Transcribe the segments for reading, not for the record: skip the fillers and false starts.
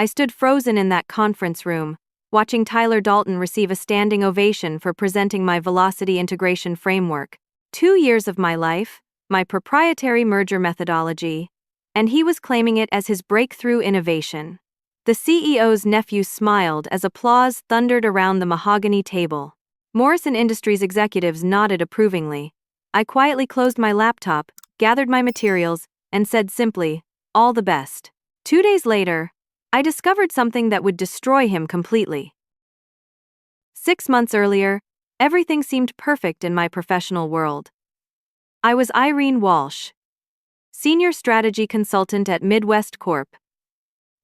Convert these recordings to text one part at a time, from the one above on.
I stood frozen in that conference room, watching Tyler Dalton receive a standing ovation for presenting my velocity integration framework. 2 years of my life, my proprietary merger methodology, and he was claiming it as his breakthrough innovation. The CEO's nephew smiled as applause thundered around the mahogany table. Morrison Industries executives nodded approvingly. I quietly closed my laptop, gathered my materials, and said simply, "All the best." 2 days later, I discovered something that would destroy him completely. 6 months earlier, everything seemed perfect in my professional world. I was Irene Walsh, Senior Strategy Consultant at Midwest Corp,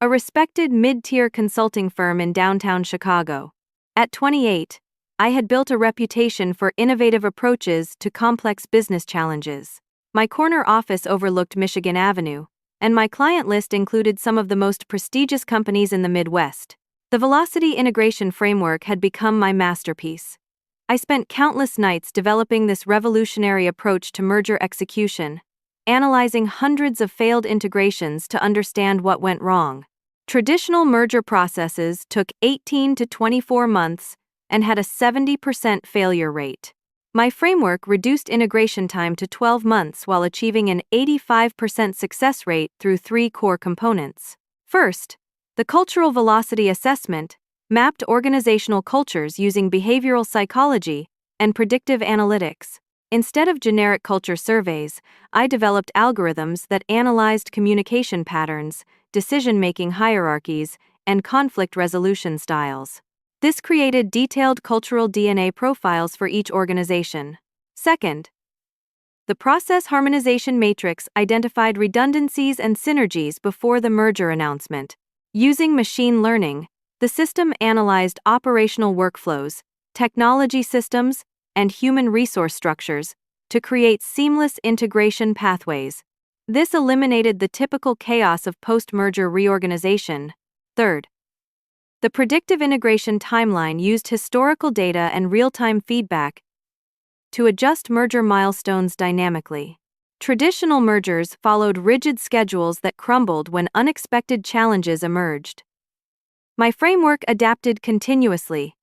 a respected mid-tier consulting firm in downtown Chicago. At 28, I had built a reputation for innovative approaches to complex business challenges. My corner office overlooked Michigan Avenue, and my client list included some of the most prestigious companies in the Midwest. The Velocity Integration Framework had become my masterpiece. I spent countless nights developing this revolutionary approach to merger execution, analyzing hundreds of failed integrations to understand what went wrong. Traditional merger processes took 18 to 24 months and had a 70% failure rate. My framework reduced integration time to 12 months while achieving an 85% success rate through 3 core components. First, the Cultural Velocity Assessment mapped organizational cultures using behavioral psychology and predictive analytics. Instead of generic culture surveys, I developed algorithms that analyzed communication patterns, decision-making hierarchies, and conflict resolution styles. This created detailed cultural DNA profiles for each organization. Second, the Process Harmonization Matrix identified redundancies and synergies before the merger announcement. Using machine learning, the system analyzed operational workflows, technology systems, and human resource structures to create seamless integration pathways. This eliminated the typical chaos of post-merger reorganization. Third, the predictive integration timeline used historical data and real-time feedback to adjust merger milestones dynamically. Traditional mergers followed rigid schedules that crumbled when unexpected challenges emerged. My framework adapted continuously,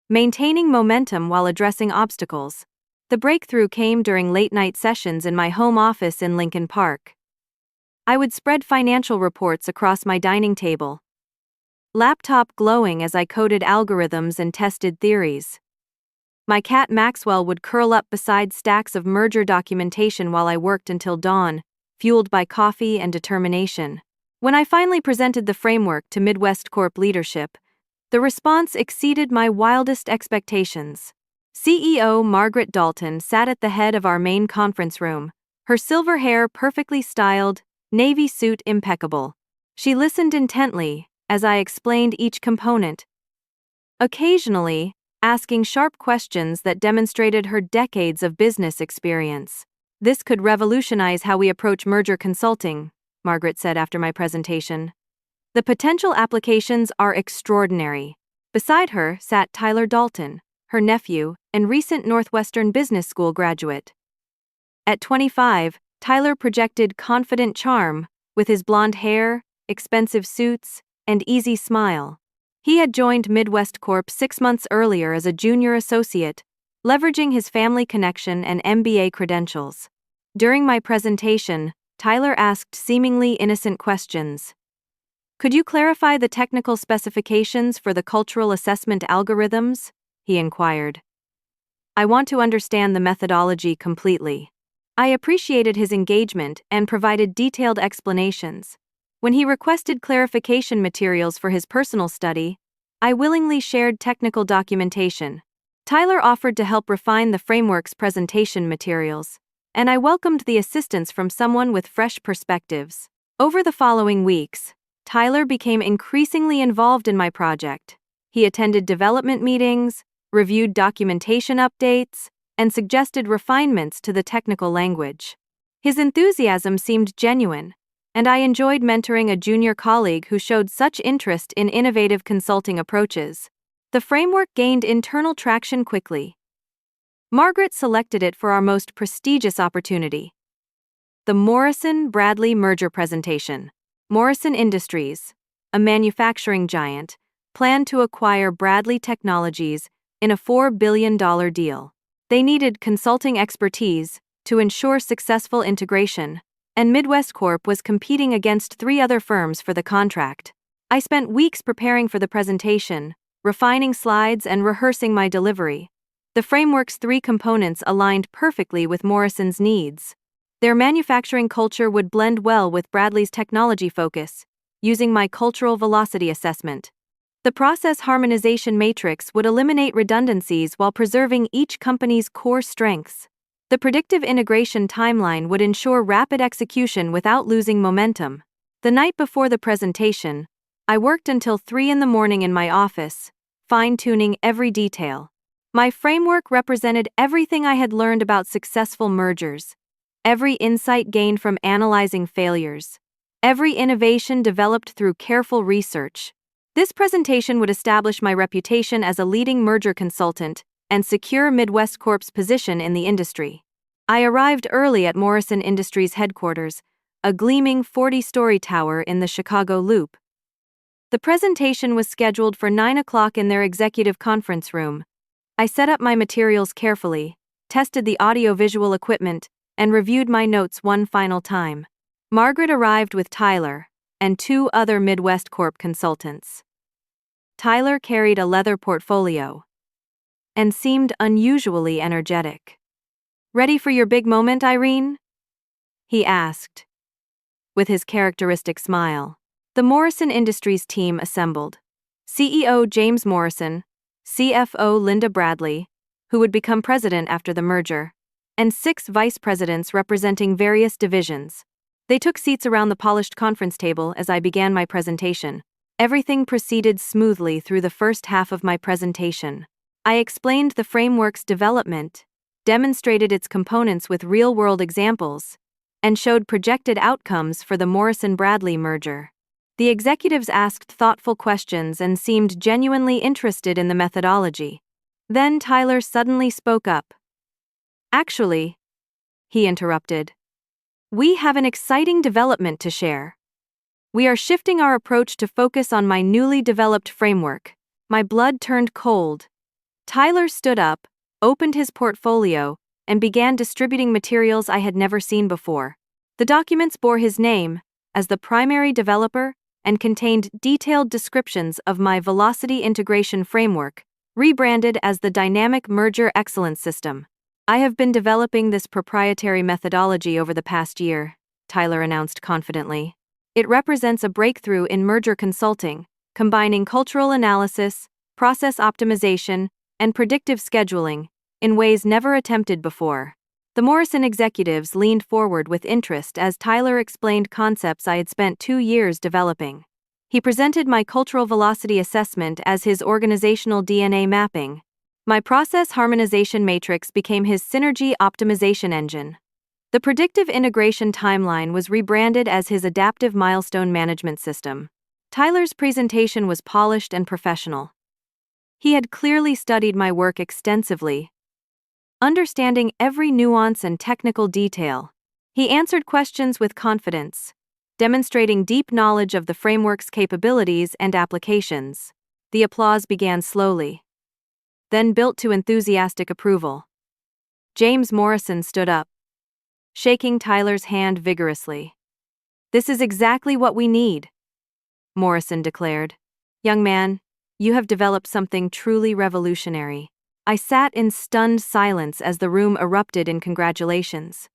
maintaining momentum while addressing obstacles. The breakthrough came during late-night sessions in my home office in Lincoln Park. I would spread financial reports across my dining table, laptop glowing as I coded algorithms and tested theories. My cat Maxwell would curl up beside stacks of merger documentation while I worked until dawn, fueled by coffee and determination. When I finally presented the framework to Midwest Corp leadership, the response exceeded my wildest expectations. CEO Margaret Dalton sat at the head of our main conference room, her silver hair perfectly styled, navy suit impeccable. She listened intently as I explained each component, occasionally asking sharp questions that demonstrated her decades of business experience. "This could revolutionize how we approach merger consulting," Margaret said after my presentation. "The potential applications are extraordinary." Beside her sat Tyler Dalton, her nephew, and recent Northwestern Business School graduate. At 25, Tyler projected confident charm, with his blonde hair, expensive suits, and easy smile. He had joined Midwest Corp 6 months earlier as a junior associate, leveraging his family connection and MBA credentials. During my presentation, Tyler asked seemingly innocent questions. "Could you clarify the technical specifications for the cultural assessment algorithms?" he inquired. "I want to understand the methodology completely." I appreciated his engagement and provided detailed explanations. When he requested clarification materials for his personal study, I willingly shared technical documentation. Tyler offered to help refine the framework's presentation materials, and I welcomed the assistance from someone with fresh perspectives. Over the following weeks, Tyler became increasingly involved in my project. He attended development meetings, reviewed documentation updates, and suggested refinements to the technical language. His enthusiasm seemed genuine, and I enjoyed mentoring a junior colleague who showed such interest in innovative consulting approaches. The framework gained internal traction quickly. Margaret selected it for our most prestigious opportunity, the Morrison-Bradley merger presentation. Morrison Industries, a manufacturing giant, planned to acquire Bradley Technologies in a $4 billion deal. They needed consulting expertise to ensure successful integration, and Midwest Corp was competing against 3 other firms for the contract. I spent weeks preparing for the presentation, refining slides and rehearsing my delivery. The framework's 3 components aligned perfectly with Morrison's needs. Their manufacturing culture would blend well with Bradley's technology focus, using my cultural velocity assessment. The process harmonization matrix would eliminate redundancies while preserving each company's core strengths. The predictive integration timeline would ensure rapid execution without losing momentum. The night before the presentation, I worked until 3 a.m. in my office, fine-tuning every detail. My framework represented everything I had learned about successful mergers, every insight gained from analyzing failures, every innovation developed through careful research. This presentation would establish my reputation as a leading merger consultant and secure Midwest Corp's position in the industry. I arrived early at Morrison Industries headquarters, a gleaming 40-story tower in the Chicago Loop. The presentation was scheduled for 9 o'clock in their executive conference room. I set up my materials carefully, tested the audio-visual equipment, and reviewed my notes one final time. Margaret arrived with Tyler and 2 other Midwest Corp consultants. Tyler carried a leather portfolio and seemed unusually energetic. "Ready for your big moment, Irene?" he asked, with his characteristic smile. The Morrison Industries team assembled. CEO James Morrison, CFO Linda Bradley, who would become president after the merger, and 6 vice presidents representing various divisions. They took seats around the polished conference table as I began my presentation. Everything proceeded smoothly through the first half of my presentation. I explained the framework's development, demonstrated its components with real-world examples, and showed projected outcomes for the Morrison-Bradley merger. The executives asked thoughtful questions and seemed genuinely interested in the methodology. Then Tyler suddenly spoke up. "Actually," he interrupted, "we have an exciting development to share. We are shifting our approach to focus on my newly developed framework." My blood turned cold. Tyler stood up, opened his portfolio, and began distributing materials I had never seen before. The documents bore his name as the primary developer and contained detailed descriptions of my velocity integration framework, rebranded as the Dynamic Merger Excellence System. "I have been developing this proprietary methodology over the past year," Tyler announced confidently. "It represents a breakthrough in merger consulting, combining cultural analysis, process optimization, and predictive scheduling in ways never attempted before." The Morrison executives leaned forward with interest as Tyler explained concepts I had spent 2 years developing. He presented my cultural velocity assessment as his organizational DNA mapping. My process harmonization matrix became his synergy optimization engine. The predictive integration timeline was rebranded as his adaptive milestone management system. Tyler's presentation was polished and professional. He had clearly studied my work extensively, understanding every nuance and technical detail. He answered questions with confidence, demonstrating deep knowledge of the framework's capabilities and applications. The applause began slowly, then built to enthusiastic approval. James Morrison stood up, shaking Tyler's hand vigorously. "This is exactly what we need," Morrison declared. "Young man, you have developed something truly revolutionary." I sat in stunned silence as the room erupted in congratulations.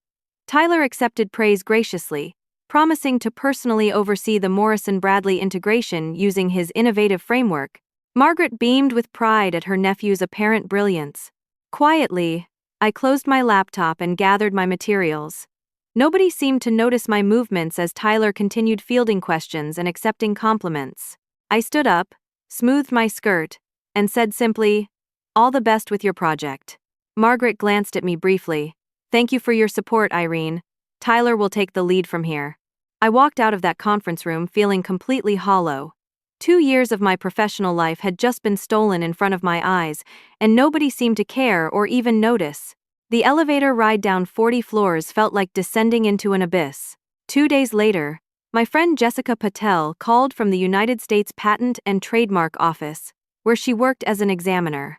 Tyler accepted praise graciously, promising to personally oversee the Morrison-Bradley integration using his innovative framework. Margaret beamed with pride at her nephew's apparent brilliance. Quietly, I closed my laptop and gathered my materials. Nobody seemed to notice my movements as Tyler continued fielding questions and accepting compliments. I stood up, smoothed my skirt, and said simply, "All the best with your project." Margaret glanced at me briefly. "Thank you for your support, Irene. Tyler will take the lead from here." I walked out of that conference room feeling completely hollow. 2 years of my professional life had just been stolen in front of my eyes, and nobody seemed to care or even notice. The elevator ride down 40 floors felt like descending into an abyss. 2 days later, my friend Jessica Patel called from the United States Patent and Trademark Office, where she worked as an examiner.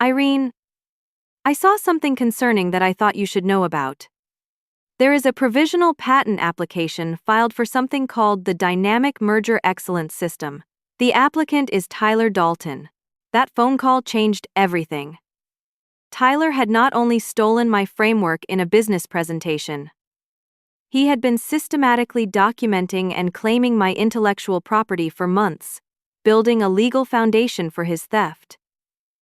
Irene, I saw something concerning that I thought you should know about. There is a provisional patent application filed for something called the Dynamic Merger Excellence System. The applicant is Tyler Dalton. That phone call changed everything. Tyler had not only stolen my framework in a business presentation, he had been systematically documenting and claiming my intellectual property for months, building a legal foundation for his theft.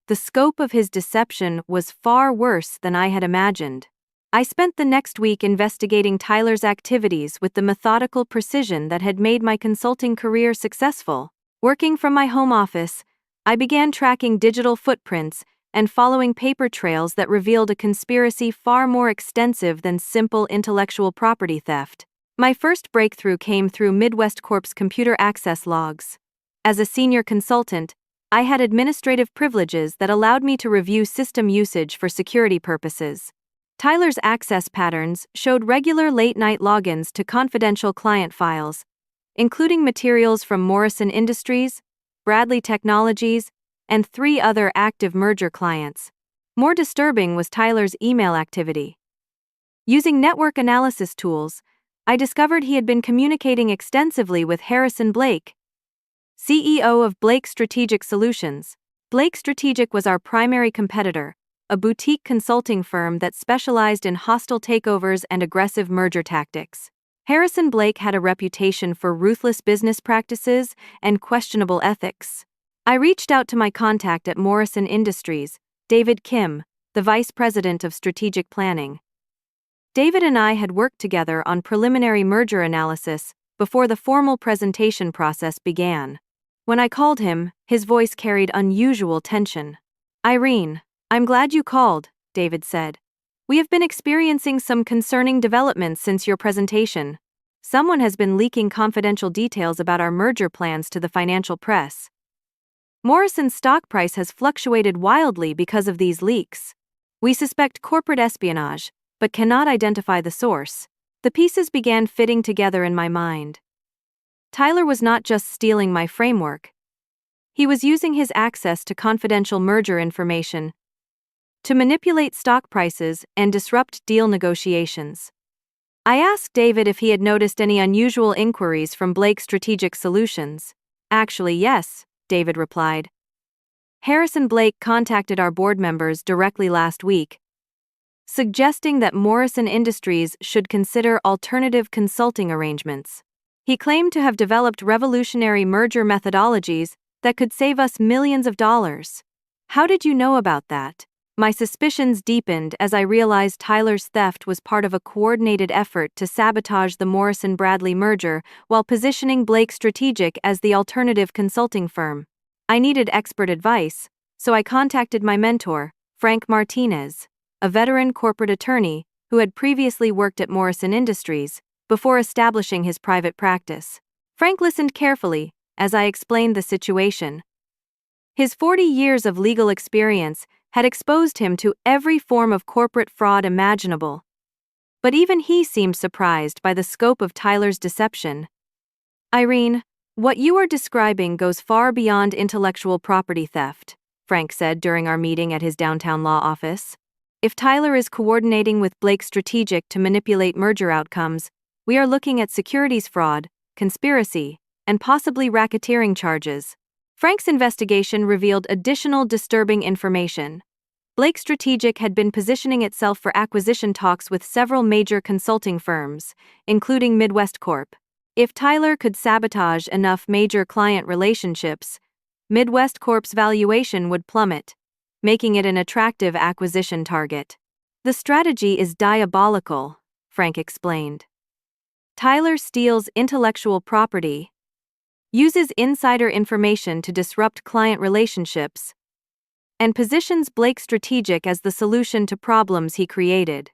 The scope of his deception was far worse than I had imagined. I spent the next week investigating Tyler's activities with the methodical precision that had made my consulting career successful. Working from my home office, I began tracking digital footprints and following paper trails that revealed a conspiracy far more extensive than simple intellectual property theft. My first breakthrough came through Midwest Corp's computer access logs. As a senior consultant, I had administrative privileges that allowed me to review system usage for security purposes. Tyler's access patterns showed regular late-night logins to confidential client files, including materials from Morrison Industries, Bradley Technologies, and 3 other active merger clients. More disturbing was Tyler's email activity. Using network analysis tools, I discovered he had been communicating extensively with Harrison Blake, CEO of Blake Strategic Solutions. Blake Strategic was our primary competitor, a boutique consulting firm that specialized in hostile takeovers and aggressive merger tactics. Harrison Blake had a reputation for ruthless business practices and questionable ethics. I reached out to my contact at Morrison Industries, David Kim, the Vice President of Strategic Planning. David and I had worked together on preliminary merger analysis before the formal presentation process began. When I called him, his voice carried unusual tension. "Irene, I'm glad you called," David said. "We have been experiencing some concerning developments since your presentation. Someone has been leaking confidential details about our merger plans to the financial press. Morrison's stock price has fluctuated wildly because of these leaks. We suspect corporate espionage, but cannot identify the source." The pieces began fitting together in my mind. Tyler was not just stealing my framework. He was using his access to confidential merger information to manipulate stock prices and disrupt deal negotiations. I asked David if he had noticed any unusual inquiries from Blake Strategic Solutions. "Actually, yes," David replied. "Harrison Blake contacted our board members directly last week, suggesting that Morrison Industries should consider alternative consulting arrangements. He claimed to have developed revolutionary merger methodologies that could save us millions of dollars." "How did you know about that?" My suspicions deepened as I realized Tyler's theft was part of a coordinated effort to sabotage the Morrison-Bradley merger while positioning Blake Strategic as the alternative consulting firm. I needed expert advice, so I contacted my mentor, Frank Martinez, a veteran corporate attorney who had previously worked at Morrison Industries before establishing his private practice. Frank listened carefully as I explained the situation. His 40 years of legal experience had exposed him to every form of corporate fraud imaginable. But even he seemed surprised by the scope of Tyler's deception. "Irene, what you are describing goes far beyond intellectual property theft," Frank said during our meeting at his downtown law office. "If Tyler is coordinating with Blake Strategic to manipulate merger outcomes, we are looking at securities fraud, conspiracy, and possibly racketeering charges." Frank's investigation revealed additional disturbing information. Blake Strategic had been positioning itself for acquisition talks with several major consulting firms, including Midwest Corp. If Tyler could sabotage enough major client relationships, Midwest Corp's valuation would plummet, making it an attractive acquisition target. "The strategy is diabolical," Frank explained. "Tyler steals intellectual property, uses insider information to disrupt client relationships, and positions Blake Strategic as the solution to problems he created.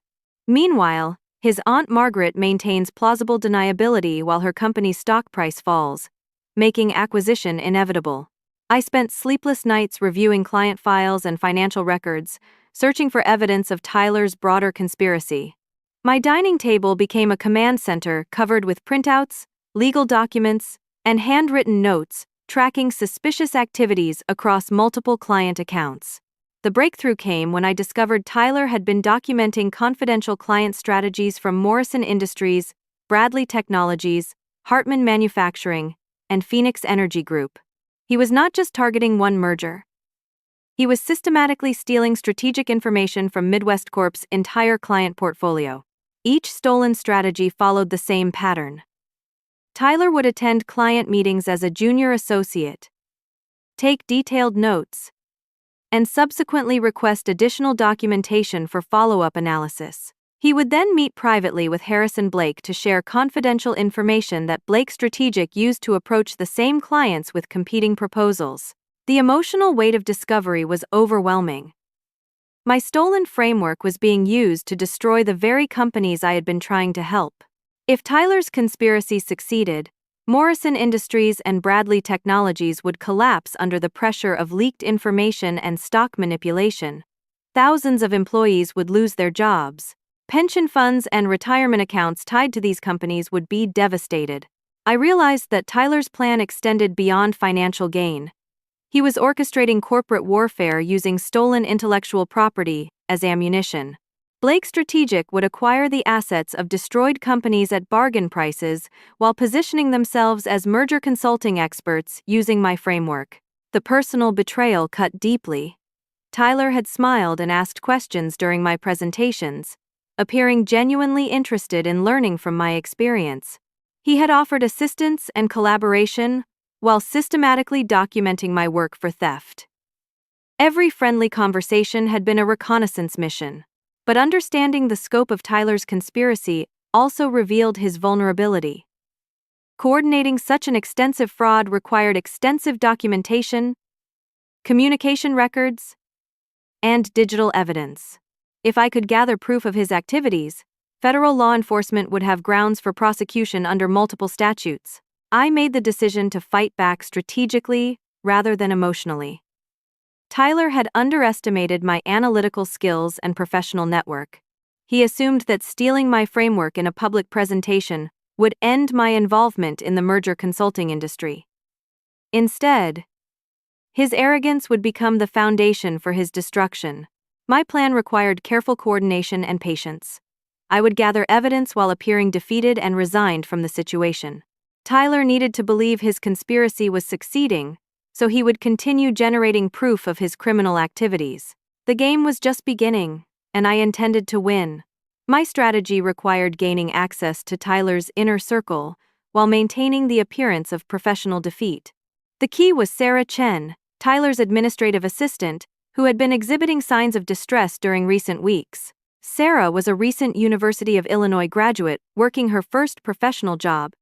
Meanwhile, his Aunt Margaret maintains plausible deniability while her company's stock price falls, making acquisition inevitable." I spent sleepless nights reviewing client files and financial records, searching for evidence of Tyler's broader conspiracy. My dining table became a command center covered with printouts, legal documents, and handwritten notes, tracking suspicious activities across multiple client accounts. The breakthrough came when I discovered Tyler had been documenting confidential client strategies from Morrison Industries, Bradley Technologies, Hartman Manufacturing, and Phoenix Energy Group. He was not just targeting one merger. He was systematically stealing strategic information from Midwest Corp's entire client portfolio. Each stolen strategy followed the same pattern. Tyler would attend client meetings as a junior associate, take detailed notes, and subsequently request additional documentation for follow-up analysis. He would then meet privately with Harrison Blake to share confidential information that Blake Strategic used to approach the same clients with competing proposals. The emotional weight of discovery was overwhelming. My stolen framework was being used to destroy the very companies I had been trying to help. If Tyler's conspiracy succeeded, Morrison Industries and Bradley Technologies would collapse under the pressure of leaked information and stock manipulation. Thousands of employees would lose their jobs. Pension funds and retirement accounts tied to these companies would be devastated. I realized that Tyler's plan extended beyond financial gain. He was orchestrating corporate warfare using stolen intellectual property as ammunition. Blake Strategic would acquire the assets of destroyed companies at bargain prices while positioning themselves as merger consulting experts using my framework. The personal betrayal cut deeply. Tyler had smiled and asked questions during my presentations, appearing genuinely interested in learning from my experience. He had offered assistance and collaboration while systematically documenting my work for theft. Every friendly conversation had been a reconnaissance mission. But understanding the scope of Tyler's conspiracy also revealed his vulnerability. Coordinating such an extensive fraud required extensive documentation, communication records, and digital evidence. If I could gather proof of his activities, federal law enforcement would have grounds for prosecution under multiple statutes. I made the decision to fight back strategically rather than emotionally. Tyler had underestimated my analytical skills and professional network. He assumed that stealing my framework in a public presentation would end my involvement in the merger consulting industry. Instead, his arrogance would become the foundation for his destruction. My plan required careful coordination and patience. I would gather evidence while appearing defeated and resigned from the situation. Tyler needed to believe his conspiracy was succeeding, so he would continue generating proof of his criminal activities. The game was just beginning, and I intended to win. My strategy required gaining access to Tyler's inner circle while maintaining the appearance of professional defeat. The key was Sarah Chen, Tyler's administrative assistant, who had been exhibiting signs of distress during recent weeks. Sarah was a recent University of Illinois graduate working her first professional job,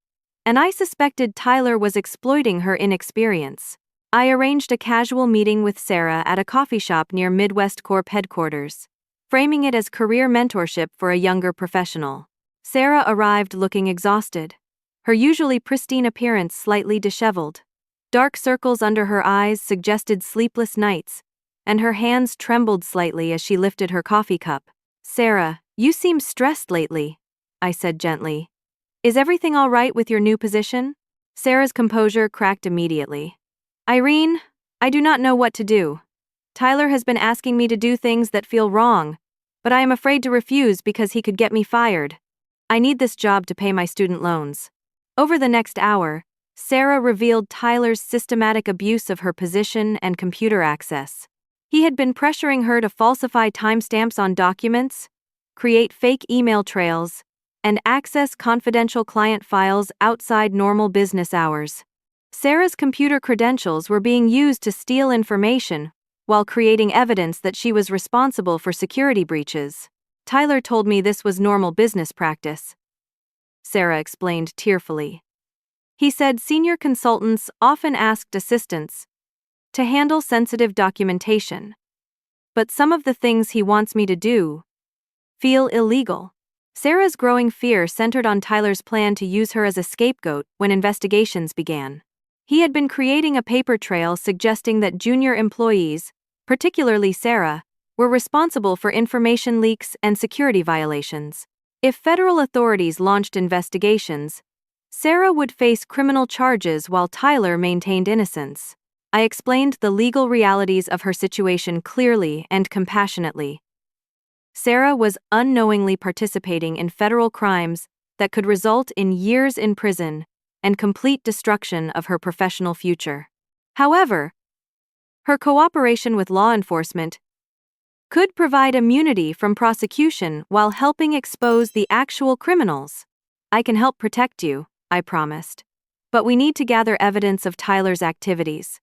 and I suspected Tyler was exploiting her inexperience. I arranged a casual meeting with Sarah at a coffee shop near Midwest Corp headquarters, framing it as career mentorship for a younger professional. Sarah arrived looking exhausted, her usually pristine appearance slightly disheveled. Dark circles under her eyes suggested sleepless nights, and her hands trembled slightly as she lifted her coffee cup. "Sarah, you seem stressed lately," I said gently. "Is everything all right with your new position?" Sarah's composure cracked immediately. "Irene, I do not know what to do. Tyler has been asking me to do things that feel wrong, but I am afraid to refuse because he could get me fired. I need this job to pay my student loans." Over the next hour, Sarah revealed Tyler's systematic abuse of her position and computer access. He had been pressuring her to falsify timestamps on documents, create fake email trails, and access confidential client files outside normal business hours. Sarah's computer credentials were being used to steal information while creating evidence that she was responsible for security breaches. "Tyler told me this was normal business practice," Sarah explained tearfully. "He said senior consultants often asked assistants to handle sensitive documentation. But some of the things he wants me to do feel illegal." Sarah's growing fear centered on Tyler's plan to use her as a scapegoat when investigations began. He had been creating a paper trail suggesting that junior employees, particularly Sarah, were responsible for information leaks and security violations. If federal authorities launched investigations, Sarah would face criminal charges while Tyler maintained innocence. I explained the legal realities of her situation clearly and compassionately. Sarah was unknowingly participating in federal crimes that could result in years in prison and complete destruction of her professional future. However, her cooperation with law enforcement could provide immunity from prosecution while helping expose the actual criminals. I can help protect you, I promised. But we need to gather evidence of Tyler's activities.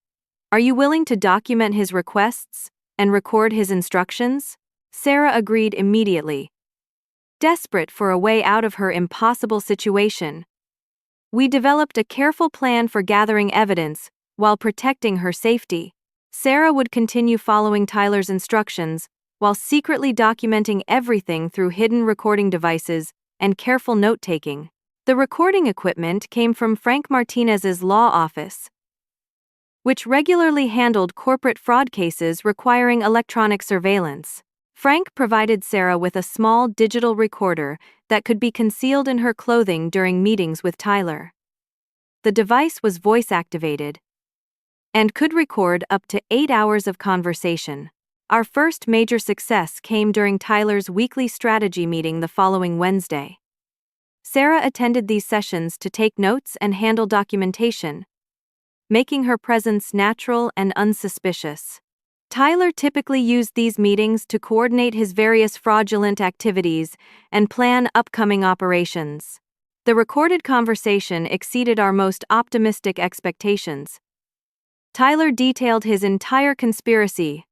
Are you willing to document his requests and record his instructions? Sarah agreed immediately. Desperate for a way out of her impossible situation, we developed a careful plan for gathering evidence while protecting her safety. Sarah would continue following Tyler's instructions while secretly documenting everything through hidden recording devices and careful note-taking. The recording equipment came from Frank Martinez's law office, which regularly handled corporate fraud cases requiring electronic surveillance. Frank provided Sarah with a small digital recorder that could be concealed in her clothing during meetings with Tyler. The device was voice-activated and could record up to 8 hours of conversation. Our first major success came during Tyler's weekly strategy meeting the following Wednesday. Sarah attended these sessions to take notes and handle documentation, making her presence natural and unsuspicious. Tyler typically used these meetings to coordinate his various fraudulent activities and plan upcoming operations. The recorded conversation exceeded our most optimistic expectations. Tyler detailed his entire conspiracy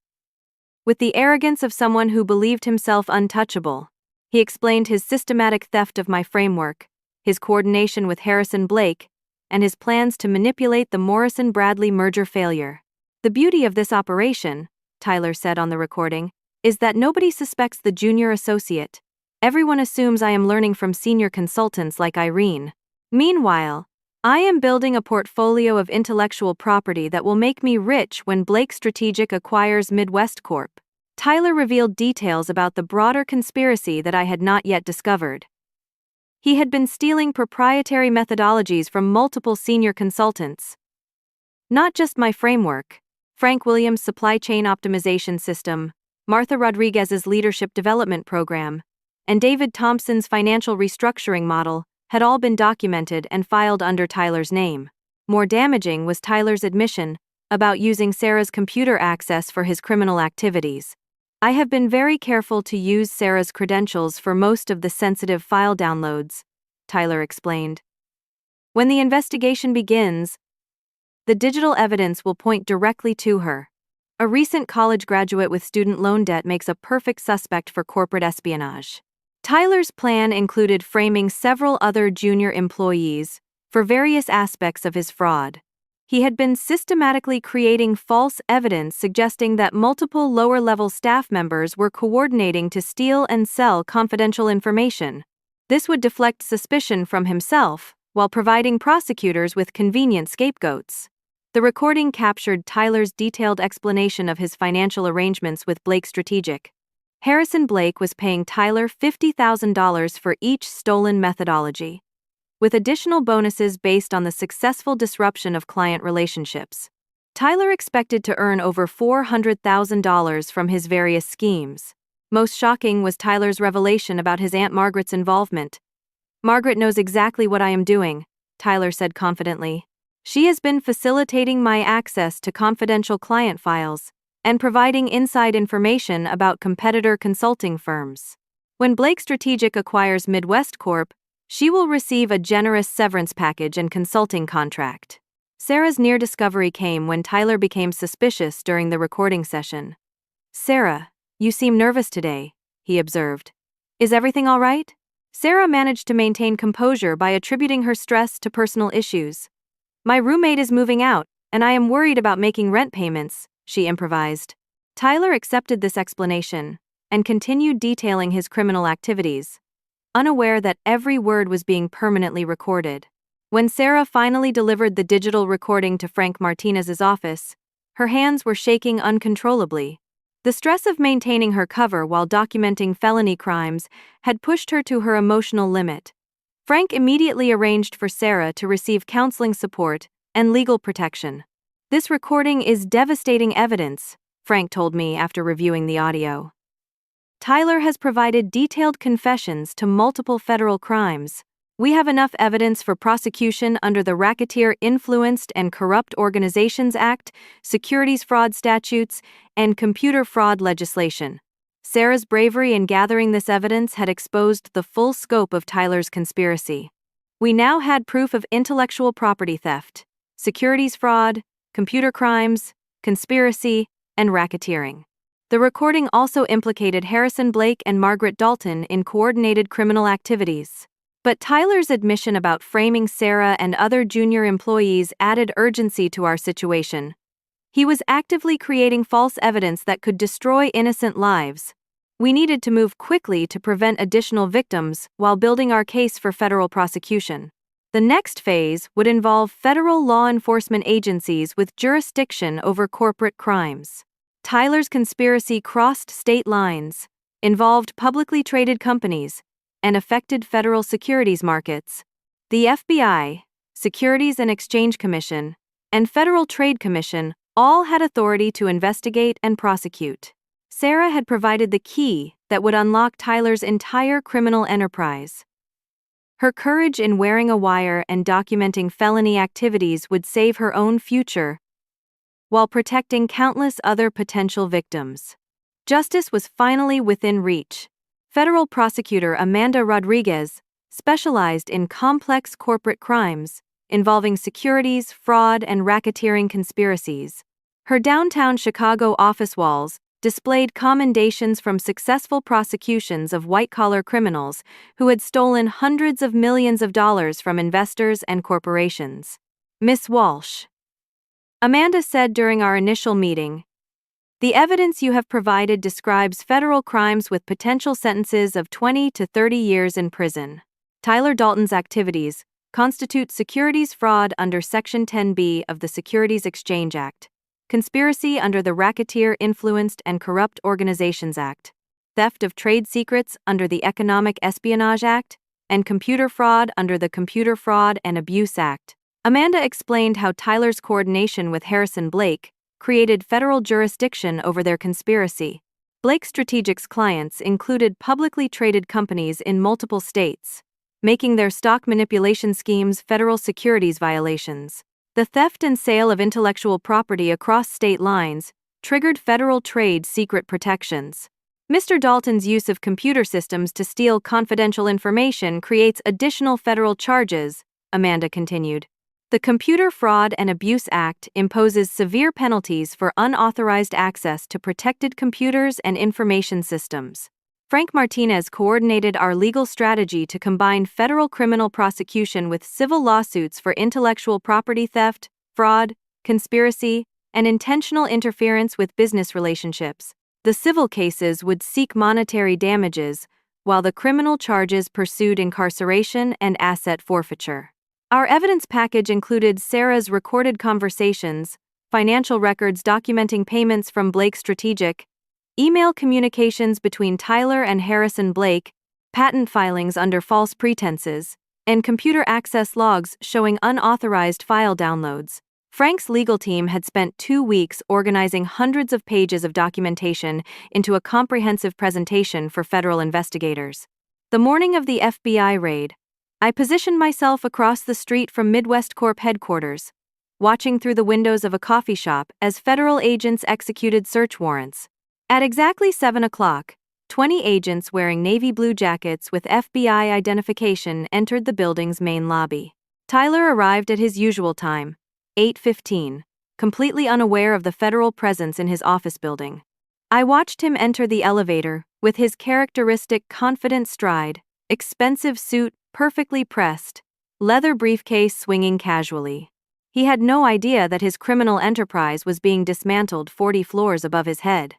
with the arrogance of someone who believed himself untouchable. He explained his systematic theft of my framework, his coordination with Harrison Blake, and his plans to manipulate the Morrison-Bradley merger failure. The beauty of this operation, Tyler said on the recording, is that nobody suspects the junior associate. Everyone assumes I am learning from senior consultants like Irene. Meanwhile, I am building a portfolio of intellectual property that will make me rich when Blake Strategic acquires Midwest Corp. Tyler revealed details about the broader conspiracy that I had not yet discovered. He had been stealing proprietary methodologies from multiple senior consultants. Not just my framework, Frank Williams' supply chain optimization system, Martha Rodriguez's leadership development program, and David Thompson's financial restructuring model had all been documented and filed under Tyler's name. More damaging was Tyler's admission about using Sarah's computer access for his criminal activities. I have been very careful to use Sarah's credentials for most of the sensitive file downloads, Tyler explained. When the investigation begins, the digital evidence will point directly to her. A recent college graduate with student loan debt makes a perfect suspect for corporate espionage. Tyler's plan included framing several other junior employees for various aspects of his fraud. He had been systematically creating false evidence suggesting that multiple lower-level staff members were coordinating to steal and sell confidential information. This would deflect suspicion from himself, while providing prosecutors with convenient scapegoats. The recording captured Tyler's detailed explanation of his financial arrangements with Blake Strategic. Harrison Blake was paying Tyler $50,000 for each stolen methodology, with additional bonuses based on the successful disruption of client relationships. Tyler expected to earn over $400,000 from his various schemes. Most shocking was Tyler's revelation about his Aunt Margaret's involvement. "Margaret knows exactly what I am doing," Tyler said confidently. "She has been facilitating my access to confidential client files and providing inside information about competitor consulting firms. When Blake Strategic acquires Midwest Corp., she will receive a generous severance package and consulting contract." Sarah's near discovery came when Tyler became suspicious during the recording session. "Sarah, you seem nervous today," he observed. "Is everything all right?" Sarah managed to maintain composure by attributing her stress to personal issues. "My roommate is moving out, and I am worried about making rent payments," she improvised. Tyler accepted this explanation and continued detailing his criminal activities, unaware that every word was being permanently recorded. When Sarah finally delivered the digital recording to Frank Martinez's office, her hands were shaking uncontrollably. The stress of maintaining her cover while documenting felony crimes had pushed her to her emotional limit. Frank immediately arranged for Sarah to receive counseling support and legal protection. "This recording is devastating evidence," Frank told me after reviewing the audio. "Tyler has provided detailed confessions to multiple federal crimes. We have enough evidence for prosecution under the Racketeer Influenced and Corrupt Organizations Act, securities fraud statutes, and computer fraud legislation." Sarah's bravery in gathering this evidence had exposed the full scope of Tyler's conspiracy. We now had proof of intellectual property theft, securities fraud, computer crimes, conspiracy, and racketeering. The recording also implicated Harrison Blake and Margaret Dalton in coordinated criminal activities. But Tyler's admission about framing Sarah and other junior employees added urgency to our situation. He was actively creating false evidence that could destroy innocent lives. We needed to move quickly to prevent additional victims while building our case for federal prosecution. The next phase would involve federal law enforcement agencies with jurisdiction over corporate crimes. Tyler's conspiracy crossed state lines, involved publicly traded companies, and affected federal securities markets. The FBI, Securities and Exchange Commission, and Federal Trade Commission all had authority to investigate and prosecute. Sarah had provided the key that would unlock Tyler's entire criminal enterprise. Her courage in wearing a wire and documenting felony activities would save her own future, while protecting countless other potential victims. Justice was finally within reach. Federal prosecutor Amanda Rodriguez specialized in complex corporate crimes involving securities, fraud, and racketeering conspiracies. Her downtown Chicago office walls displayed commendations from successful prosecutions of white-collar criminals who had stolen hundreds of millions of dollars from investors and corporations. "Miss Walsh," Amanda said during our initial meeting, "the evidence you have provided describes federal crimes with potential sentences of 20 to 30 years in prison. Tyler Dalton's activities constitute securities fraud under Section 10B of the Securities Exchange Act, conspiracy under the Racketeer Influenced and Corrupt Organizations Act, theft of trade secrets under the Economic Espionage Act, and computer fraud under the Computer Fraud and Abuse Act." Amanda explained how Tyler's coordination with Harrison Blake created federal jurisdiction over their conspiracy. Blake Strategic's clients included publicly traded companies in multiple states, making their stock manipulation schemes federal securities violations. The theft and sale of intellectual property across state lines triggered federal trade secret protections. Mr. Dalton's use of computer systems to steal confidential information creates additional federal charges, Amanda continued. The Computer Fraud and Abuse Act imposes severe penalties for unauthorized access to protected computers and information systems. Frank Martinez coordinated our legal strategy to combine federal criminal prosecution with civil lawsuits for intellectual property theft, fraud, conspiracy, and intentional interference with business relationships. The civil cases would seek monetary damages, while the criminal charges pursued incarceration and asset forfeiture. Our evidence package included Sarah's recorded conversations, financial records documenting payments from Blake Strategic, email communications between Tyler and Harrison Blake, patent filings under false pretenses, and computer access logs showing unauthorized file downloads. Frank's legal team had spent 2 weeks organizing hundreds of pages of documentation into a comprehensive presentation for federal investigators. The morning of the FBI raid, I positioned myself across the street from Midwest Corp headquarters, watching through the windows of a coffee shop as federal agents executed search warrants. At exactly 7 o'clock, 20 agents wearing navy blue jackets with FBI identification entered the building's main lobby. Tyler arrived at his usual time, 8:15, completely unaware of the federal presence in his office building. I watched him enter the elevator, with his characteristic confident stride, expensive suit perfectly pressed, leather briefcase swinging casually. He had no idea that his criminal enterprise was being dismantled 40 floors above his head.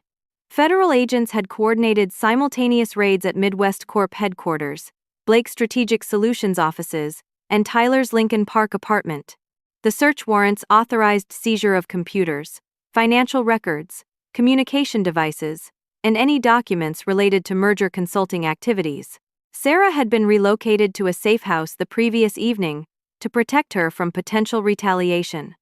Federal agents had coordinated simultaneous raids at Midwest Corp headquarters, Blake Strategic Solutions offices, and Tyler's Lincoln Park apartment. The search warrants authorized seizure of computers, financial records, communication devices, and any documents related to merger consulting activities. Sarah had been relocated to a safe house the previous evening to protect her from potential retaliation.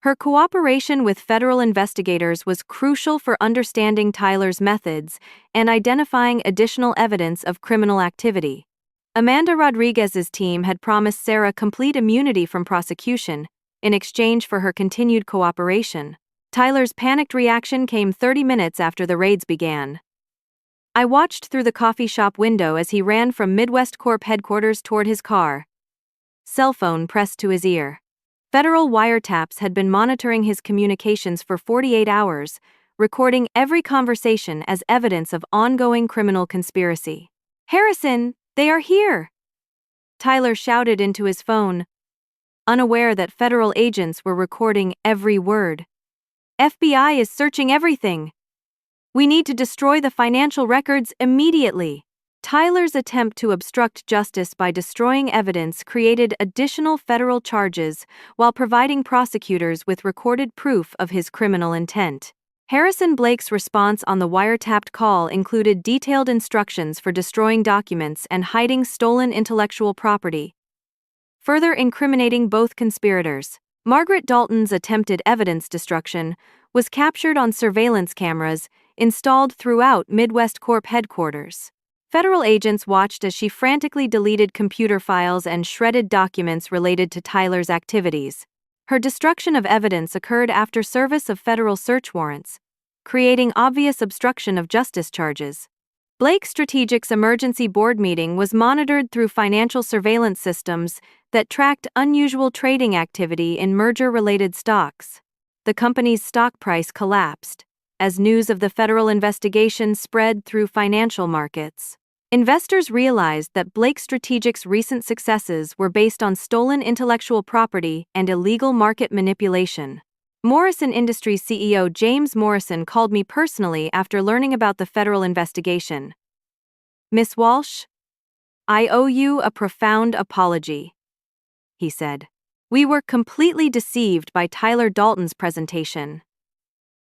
Her cooperation with federal investigators was crucial for understanding Tyler's methods and identifying additional evidence of criminal activity. Amanda Rodriguez's team had promised Sarah complete immunity from prosecution in exchange for her continued cooperation. Tyler's panicked reaction came 30 minutes after the raids began. I watched through the coffee shop window as he ran from Midwest Corp headquarters toward his car, cell phone pressed to his ear. Federal wiretaps had been monitoring his communications for 48 hours, recording every conversation as evidence of ongoing criminal conspiracy. "Harrison, they are here!" Tyler shouted into his phone, unaware that federal agents were recording every word. "FBI is searching everything. We need to destroy the financial records immediately." Tyler's attempt to obstruct justice by destroying evidence created additional federal charges while providing prosecutors with recorded proof of his criminal intent. Harrison Blake's response on the wiretapped call included detailed instructions for destroying documents and hiding stolen intellectual property, further incriminating both conspirators. Margaret Dalton's attempted evidence destruction was captured on surveillance cameras installed throughout Midwest Corp headquarters. Federal agents watched as she frantically deleted computer files and shredded documents related to Tyler's activities. Her destruction of evidence occurred after service of federal search warrants, creating obvious obstruction of justice charges. Blake Strategic's emergency board meeting was monitored through financial surveillance systems that tracked unusual trading activity in merger-related stocks. The company's stock price collapsed as news of the federal investigation spread through financial markets. Investors realized that Blake Strategic's recent successes were based on stolen intellectual property and illegal market manipulation. Morrison Industries CEO James Morrison called me personally after learning about the federal investigation. "Miss Walsh, I owe you a profound apology," he said. "We were completely deceived by Tyler Dalton's presentation.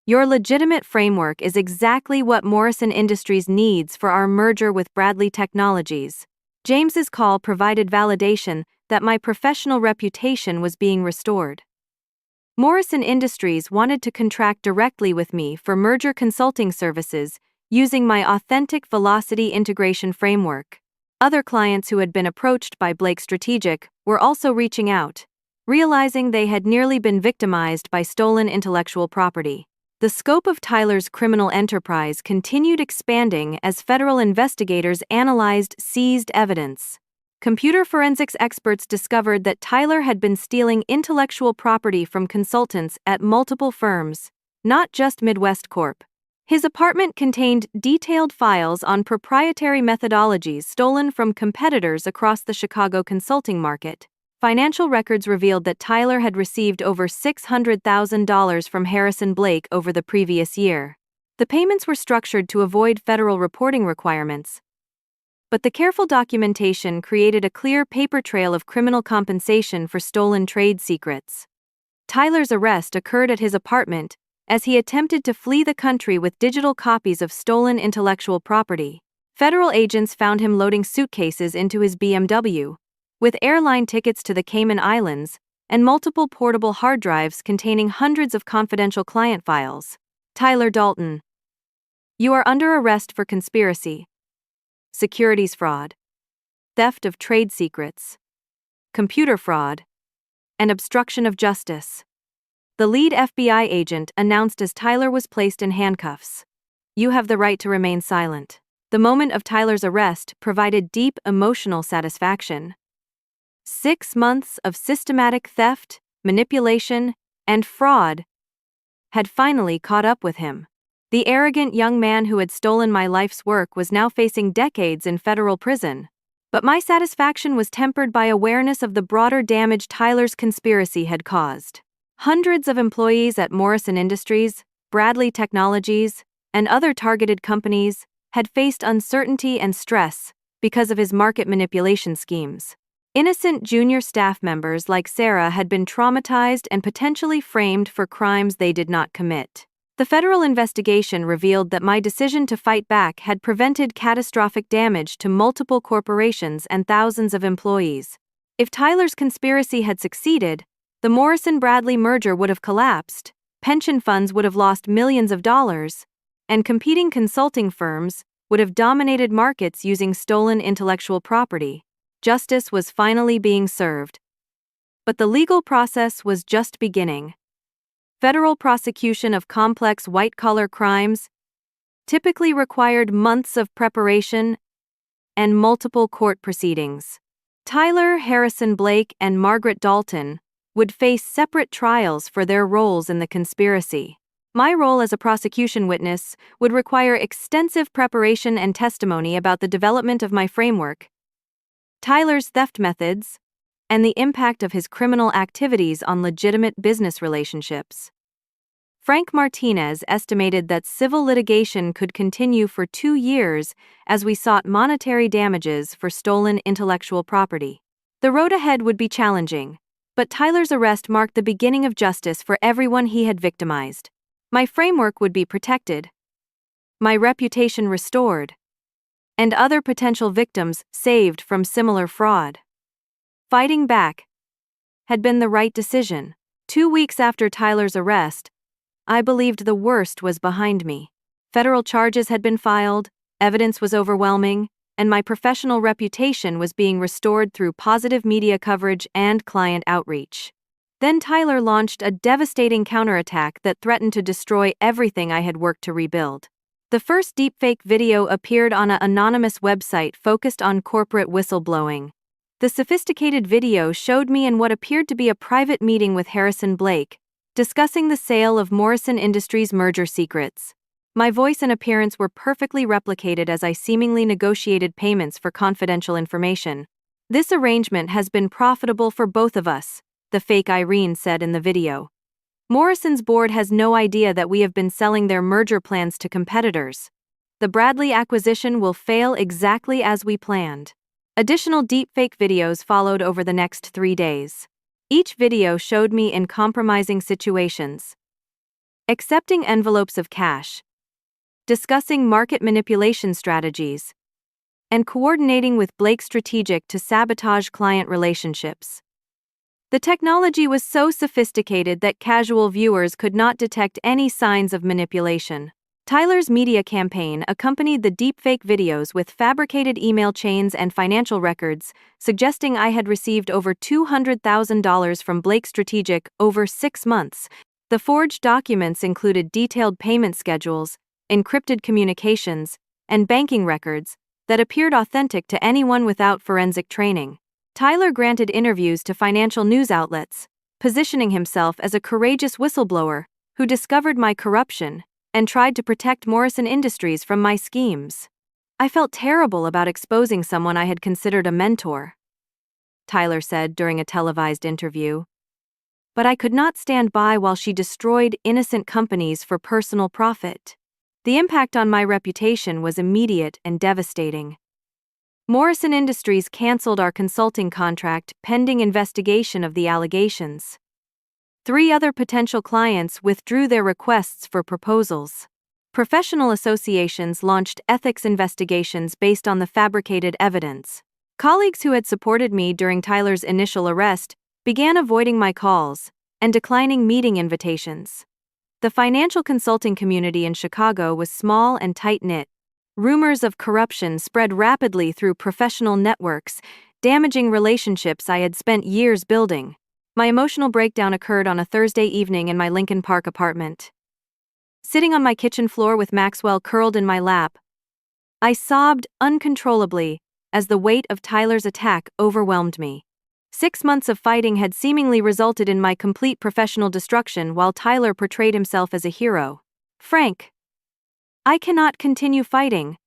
Your legitimate framework is exactly what Morrison Industries needs for our merger with Bradley Technologies." James's call provided validation that my professional reputation was being restored. Morrison Industries wanted to contract directly with me for merger consulting services using my authentic velocity integration framework. Other clients who had been approached by Blake Strategic were also reaching out, realizing they had nearly been victimized by stolen intellectual property. The scope of Tyler's criminal enterprise continued expanding as federal investigators analyzed seized evidence. Computer forensics experts discovered that Tyler had been stealing intellectual property from consultants at multiple firms, not just Midwest Corp. His apartment contained detailed files on proprietary methodologies stolen from competitors across the Chicago consulting market. Financial records revealed that Tyler had received over $600,000 from Harrison Blake over the previous year. The payments were structured to avoid federal reporting requirements, but the careful documentation created a clear paper trail of criminal compensation for stolen trade secrets. Tyler's arrest occurred at his apartment as he attempted to flee the country with digital copies of stolen intellectual property. Federal agents found him loading suitcases into his BMW, with airline tickets to the Cayman Islands, and multiple portable hard drives containing hundreds of confidential client files. Tyler Dalton, you are under arrest for conspiracy, securities fraud, theft of trade secrets, computer fraud, and obstruction of justice. The lead FBI agent announced as Tyler was placed in handcuffs. You have the right to remain silent. The moment of Tyler's arrest provided deep emotional satisfaction. 6 months of systematic theft, manipulation, and fraud had finally caught up with him. The arrogant young man who had stolen my life's work was now facing decades in federal prison. But my satisfaction was tempered by awareness of the broader damage Tyler's conspiracy had caused. Hundreds of employees at Morrison Industries, Bradley Technologies, and other targeted companies had faced uncertainty and stress because of his market manipulation schemes. Innocent junior staff members like Sarah had been traumatized and potentially framed for crimes they did not commit. The federal investigation revealed that my decision to fight back had prevented catastrophic damage to multiple corporations and thousands of employees. If Tyler's conspiracy had succeeded, the Morrison-Bradley merger would have collapsed, pension funds would have lost millions of dollars, and competing consulting firms would have dominated markets using stolen intellectual property. Justice was finally being served. But the legal process was just beginning. Federal prosecution of complex white-collar crimes typically required months of preparation and multiple court proceedings. Tyler, Harrison Blake, and Margaret Dalton would face separate trials for their roles in the conspiracy. My role as a prosecution witness would require extensive preparation and testimony about the development of my framework, Tyler's theft methods, and the impact of his criminal activities on legitimate business relationships. Frank Martinez estimated that civil litigation could continue for 2 years as we sought monetary damages for stolen intellectual property. The road ahead would be challenging, but Tyler's arrest marked the beginning of justice for everyone he had victimized. My framework would be protected, my reputation restored, and other potential victims saved from similar fraud. Fighting back had been the right decision. 2 weeks after Tyler's arrest, I believed the worst was behind me. Federal charges had been filed, evidence was overwhelming, and my professional reputation was being restored through positive media coverage and client outreach. Then Tyler launched a devastating counterattack that threatened to destroy everything I had worked to rebuild. The first deepfake video appeared on an anonymous website focused on corporate whistleblowing. The sophisticated video showed me in what appeared to be a private meeting with Harrison Blake, discussing the sale of Morrison Industries' merger secrets. My voice and appearance were perfectly replicated as I seemingly negotiated payments for confidential information. "This arrangement has been profitable for both of us," the fake Irene said in the video. "Morrison's board has no idea that we have been selling their merger plans to competitors. The Bradley acquisition will fail exactly as we planned." Additional deepfake videos followed over the next 3 days. Each video showed me in compromising situations, accepting envelopes of cash, discussing market manipulation strategies, and coordinating with Blake Strategic to sabotage client relationships. The technology was so sophisticated that casual viewers could not detect any signs of manipulation. Tyler's media campaign accompanied the deepfake videos with fabricated email chains and financial records, suggesting I had received over $200,000 from Blake Strategic over 6 months. The forged documents included detailed payment schedules, encrypted communications, and banking records that appeared authentic to anyone without forensic training. Tyler granted interviews to financial news outlets, positioning himself as a courageous whistleblower who discovered my corruption and tried to protect Morrison Industries from my schemes. "I felt terrible about exposing someone I had considered a mentor," Tyler said during a televised interview. "But I could not stand by while she destroyed innocent companies for personal profit." The impact on my reputation was immediate and devastating. Morrison Industries canceled our consulting contract pending investigation of the allegations. 3 other potential clients withdrew their requests for proposals. Professional associations launched ethics investigations based on the fabricated evidence. Colleagues who had supported me during Tyler's initial arrest began avoiding my calls and declining meeting invitations. The financial consulting community in Chicago was small and tight-knit. Rumors of corruption spread rapidly through professional networks, damaging relationships I had spent years building. My emotional breakdown occurred on a Thursday evening in my Lincoln Park apartment. Sitting on my kitchen floor with Maxwell curled in my lap, I sobbed uncontrollably as the weight of Tyler's attack overwhelmed me. 6 months of fighting had seemingly resulted in my complete professional destruction while Tyler portrayed himself as a hero. "Frank, I cannot continue fighting,"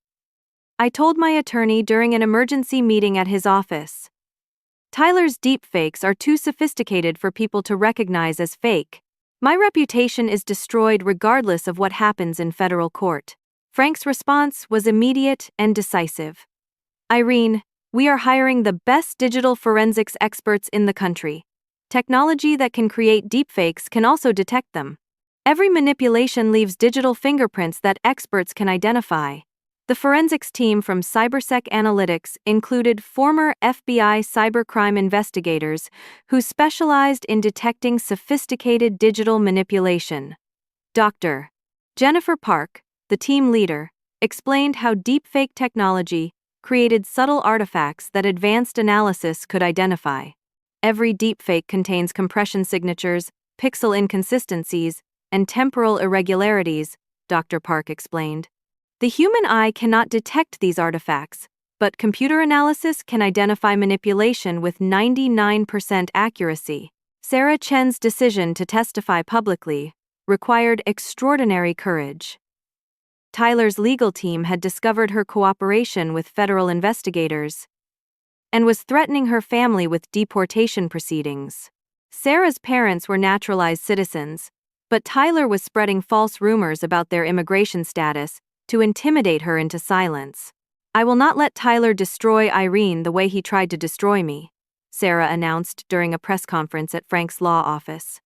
I told my attorney during an emergency meeting at his office. "Tyler's deepfakes are too sophisticated for people to recognize as fake. My reputation is destroyed regardless of what happens in federal court." Frank's response was immediate and decisive. "Irene, we are hiring the best digital forensics experts in the country. Technology that can create deepfakes can also detect them. Every manipulation leaves digital fingerprints that experts can identify. The forensics team from CyberSec Analytics included former FBI cybercrime investigators who specialized in detecting sophisticated digital manipulation. Dr. Jennifer Park, the team leader, explained how deepfake technology created subtle artifacts that advanced analysis could identify. Every deepfake contains compression signatures, pixel inconsistencies, and temporal irregularities, Dr. Park explained. The human eye cannot detect these artifacts, but computer analysis can identify manipulation with 99% accuracy. Sarah Chen's decision to testify publicly required extraordinary courage. Tyler's legal team had discovered her cooperation with federal investigators and was threatening her family with deportation proceedings. Sarah's parents were naturalized citizens, but Tyler was spreading false rumors about their immigration status to intimidate her into silence. "I will not let Tyler destroy Irene the way he tried to destroy me," Sarah announced during a press conference at Frank's law office.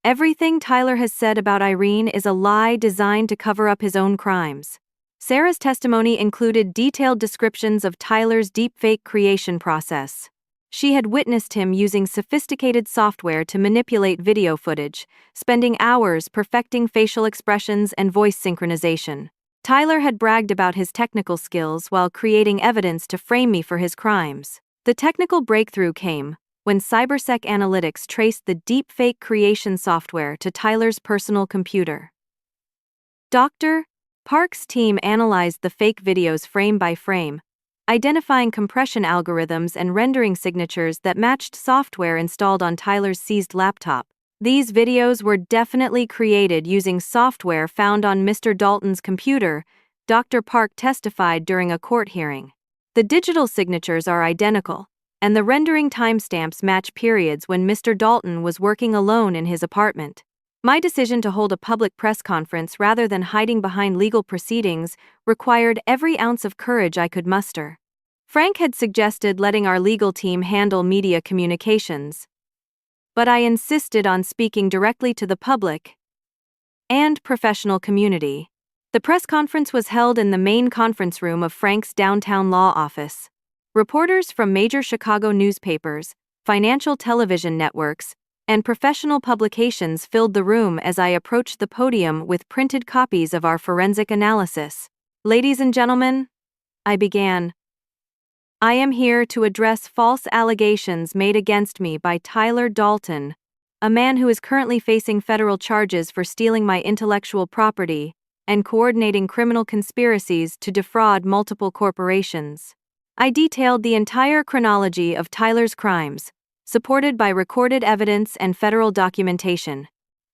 "Everything Tyler has said about Irene is a lie designed to cover up his own crimes." Sarah's testimony included detailed descriptions of Tyler's deepfake creation process. She had witnessed him using sophisticated software to manipulate video footage, spending hours perfecting facial expressions and voice synchronization. Tyler had bragged about his technical skills while creating evidence to frame me for his crimes. The technical breakthrough came when CyberSec Analytics traced the deepfake creation software to Tyler's personal computer. Dr. Park's team analyzed the fake videos frame by frame, identifying compression algorithms and rendering signatures that matched software installed on Tyler's seized laptop. These videos were definitely created using software found on Mr. Dalton's computer, Dr. Park testified during a court hearing. The digital signatures are identical, and the rendering timestamps match periods when Mr. Dalton was working alone in his apartment. My decision to hold a public press conference rather than hiding behind legal proceedings required every ounce of courage I could muster. Frank had suggested letting our legal team handle media communications, but I insisted on speaking directly to the public and professional community. The press conference was held in the main conference room of Frank's downtown law office. Reporters from major Chicago newspapers, financial television networks, and professional publications filled the room as I approached the podium with printed copies of our forensic analysis. "Ladies and gentlemen," I began, "I am here to address false allegations made against me by Tyler Dalton, a man who is currently facing federal charges for stealing my intellectual property and coordinating criminal conspiracies to defraud multiple corporations." I detailed the entire chronology of Tyler's crimes, supported by recorded evidence and federal documentation.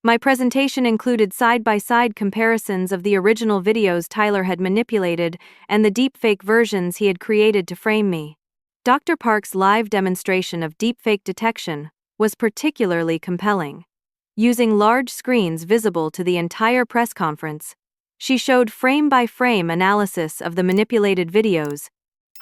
My presentation included side-by-side comparisons of the original videos Tyler had manipulated and the deepfake versions he had created to frame me. Dr. Park's live demonstration of deepfake detection was particularly compelling. Using large screens visible to the entire press conference, she showed frame-by-frame analysis of the manipulated videos,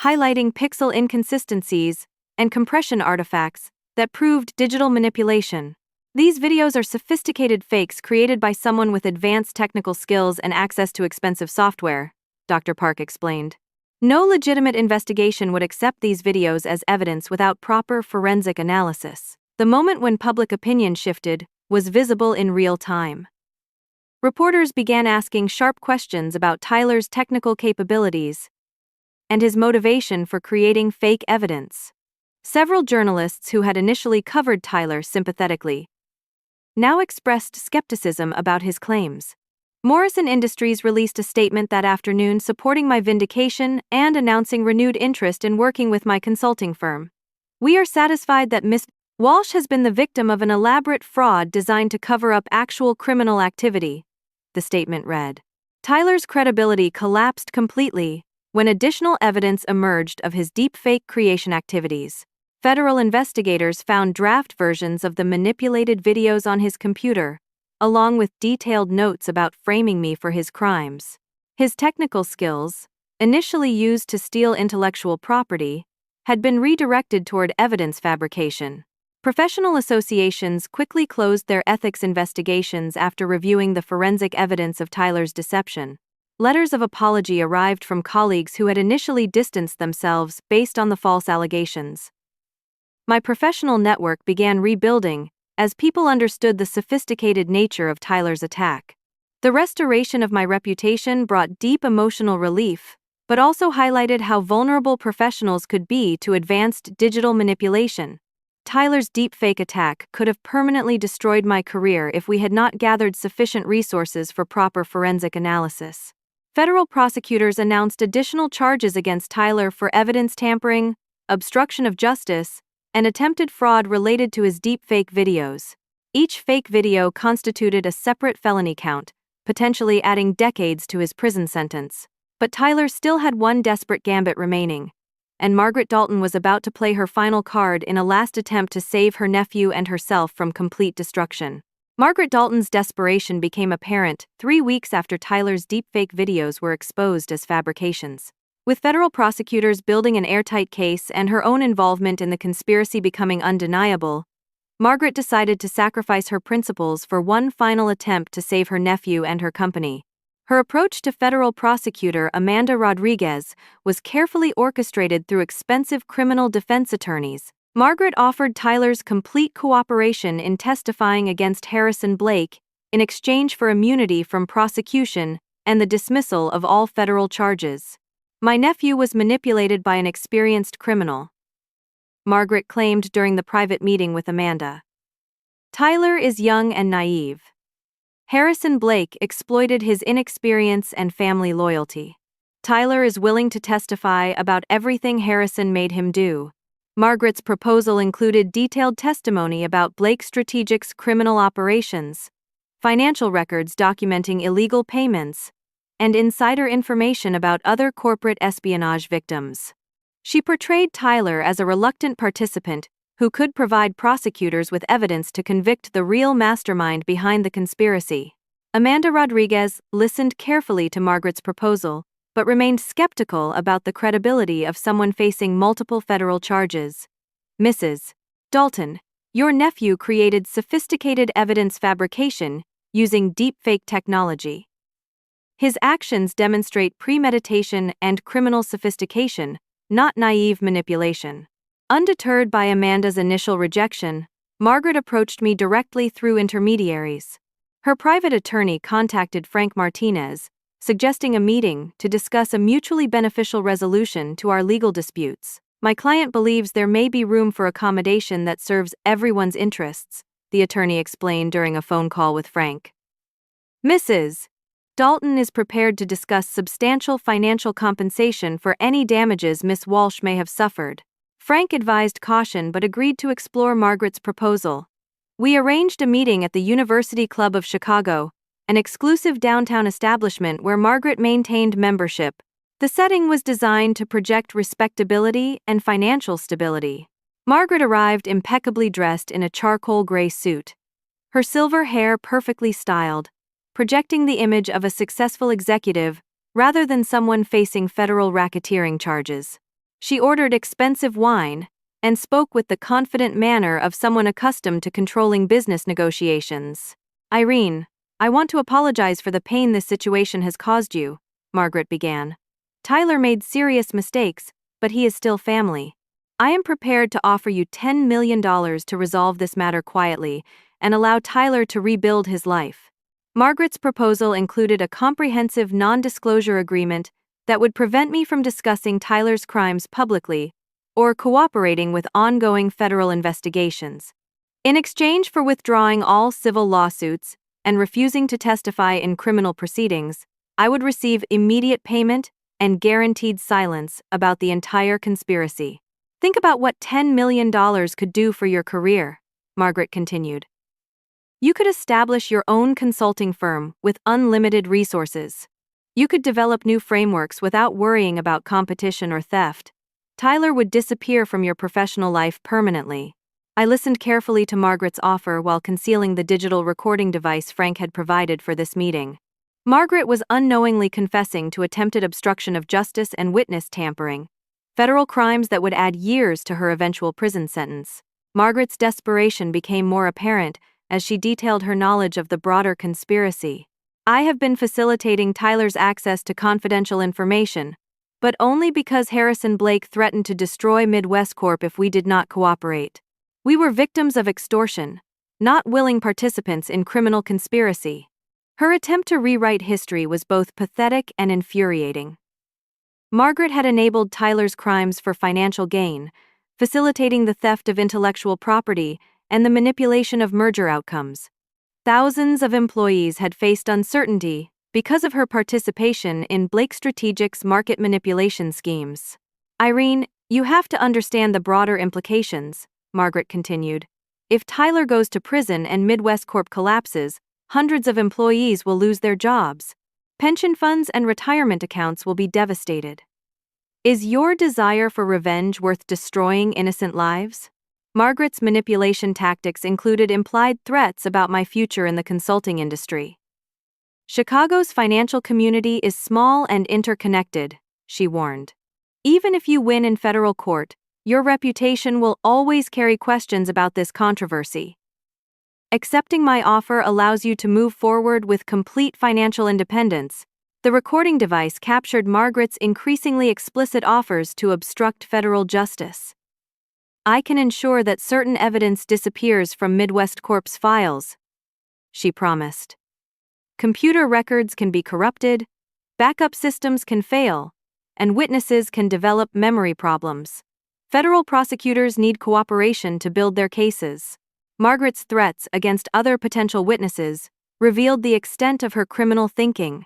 highlighting pixel inconsistencies and compression artifacts that proved digital manipulation. "These videos are sophisticated fakes created by someone with advanced technical skills and access to expensive software," Dr. Park explained. "No legitimate investigation would accept these videos as evidence without proper forensic analysis." The moment when public opinion shifted was visible in real time. Reporters began asking sharp questions about Tyler's technical capabilities and his motivation for creating fake evidence. Several journalists who had initially covered Tyler sympathetically now expressed skepticism about his claims. Morrison Industries released a statement that afternoon supporting my vindication and announcing renewed interest in working with my consulting firm. "We are satisfied that Ms. Walsh has been the victim of an elaborate fraud designed to cover up actual criminal activity," the statement read. Tyler's credibility collapsed completely when additional evidence emerged of his deepfake creation activities. Federal investigators found draft versions of the manipulated videos on his computer, along with detailed notes about framing me for his crimes. His technical skills, initially used to steal intellectual property, had been redirected toward evidence fabrication. Professional associations quickly closed their ethics investigations after reviewing the forensic evidence of Tyler's deception. Letters of apology arrived from colleagues who had initially distanced themselves based on the false allegations. My professional network began rebuilding as people understood the sophisticated nature of Tyler's attack. The restoration of my reputation brought deep emotional relief, but also highlighted how vulnerable professionals could be to advanced digital manipulation. Tyler's deepfake attack could have permanently destroyed my career if we had not gathered sufficient resources for proper forensic analysis. Federal prosecutors announced additional charges against Tyler for evidence tampering, obstruction of justice, and attempted fraud related to his deepfake videos. Each fake video constituted a separate felony count, potentially adding decades to his prison sentence. But Tyler still had one desperate gambit remaining, and Margaret Dalton was about to play her final card in a last attempt to save her nephew and herself from complete destruction. Margaret Dalton's desperation became apparent 3 weeks after Tyler's deepfake videos were exposed as fabrications. With federal prosecutors building an airtight case and her own involvement in the conspiracy becoming undeniable, Margaret decided to sacrifice her principles for one final attempt to save her nephew and her company. Her approach to federal prosecutor Amanda Rodriguez was carefully orchestrated through expensive criminal defense attorneys. Margaret offered Tyler's complete cooperation in testifying against Harrison Blake in exchange for immunity from prosecution and the dismissal of all federal charges. My nephew was manipulated by an experienced criminal, Margaret claimed during the private meeting with Amanda. Tyler is young and naive. Harrison Blake exploited his inexperience and family loyalty. Tyler is willing to testify about everything Harrison made him do. Margaret's proposal included detailed testimony about Blake Strategic's criminal operations, financial records documenting illegal payments, and insider information about other corporate espionage victims. She portrayed Tyler as a reluctant participant who could provide prosecutors with evidence to convict the real mastermind behind the conspiracy. Amanda Rodriguez listened carefully to Margaret's proposal, but remained skeptical about the credibility of someone facing multiple federal charges. Mrs. Dalton, your nephew created sophisticated evidence fabrication using deepfake technology. His actions demonstrate premeditation and criminal sophistication, not naive manipulation. Undeterred by Amanda's initial rejection, Margaret approached me directly through intermediaries. Her private attorney contacted Frank Martinez, suggesting a meeting to discuss a mutually beneficial resolution to our legal disputes. My client believes there may be room for accommodation that serves everyone's interests, the attorney explained during a phone call with Frank. Mrs. Dalton is prepared to discuss substantial financial compensation for any damages Miss Walsh may have suffered. Frank advised caution but agreed to explore Margaret's proposal. We arranged a meeting at the University Club of Chicago, an exclusive downtown establishment where Margaret maintained membership. The setting was designed to project respectability and financial stability. Margaret arrived impeccably dressed in a charcoal gray suit, her silver hair perfectly styled, projecting the image of a successful executive rather than someone facing federal racketeering charges. She ordered expensive wine and spoke with the confident manner of someone accustomed to controlling business negotiations. Irene, I want to apologize for the pain this situation has caused you, Margaret began. Tyler made serious mistakes, but he is still family. I am prepared to offer you $10 million to resolve this matter quietly and allow Tyler to rebuild his life. Margaret's proposal included a comprehensive non-disclosure agreement that would prevent me from discussing Tyler's crimes publicly or cooperating with ongoing federal investigations. In exchange for withdrawing all civil lawsuits and refusing to testify in criminal proceedings, I would receive immediate payment and guaranteed silence about the entire conspiracy. Think about what $10 million could do for your career, Margaret continued. You could establish your own consulting firm with unlimited resources. You could develop new frameworks without worrying about competition or theft. Tyler would disappear from your professional life permanently. I listened carefully to Margaret's offer while concealing the digital recording device Frank had provided for this meeting. Margaret was unknowingly confessing to attempted obstruction of justice and witness tampering, federal crimes that would add years to her eventual prison sentence. Margaret's desperation became more apparent as she detailed her knowledge of the broader conspiracy. I have been facilitating Tyler's access to confidential information, but only because Harrison Blake threatened to destroy Midwest Corp if we did not cooperate. We were victims of extortion, not willing participants in criminal conspiracy. Her attempt to rewrite history was both pathetic and infuriating. Margaret had enabled Tyler's crimes for financial gain, facilitating the theft of intellectual property and the manipulation of merger outcomes. Thousands of employees had faced uncertainty because of her participation in Blake Strategic's market manipulation schemes. Irene, you have to understand the broader implications, Margaret continued. If Tyler goes to prison and Midwest Corp collapses, hundreds of employees will lose their jobs. Pension funds and retirement accounts will be devastated. Is your desire for revenge worth destroying innocent lives? Margaret's manipulation tactics included implied threats about my future in the consulting industry. Chicago's financial community is small and interconnected, she warned. Even if you win in federal court, your reputation will always carry questions about this controversy. Accepting my offer allows you to move forward with complete financial independence. The recording device captured Margaret's increasingly explicit offers to obstruct federal justice. I can ensure that certain evidence disappears from Midwest Corp's files, she promised. Computer records can be corrupted, backup systems can fail, and witnesses can develop memory problems. Federal prosecutors need cooperation to build their cases. Margaret's threats against other potential witnesses revealed the extent of her criminal thinking.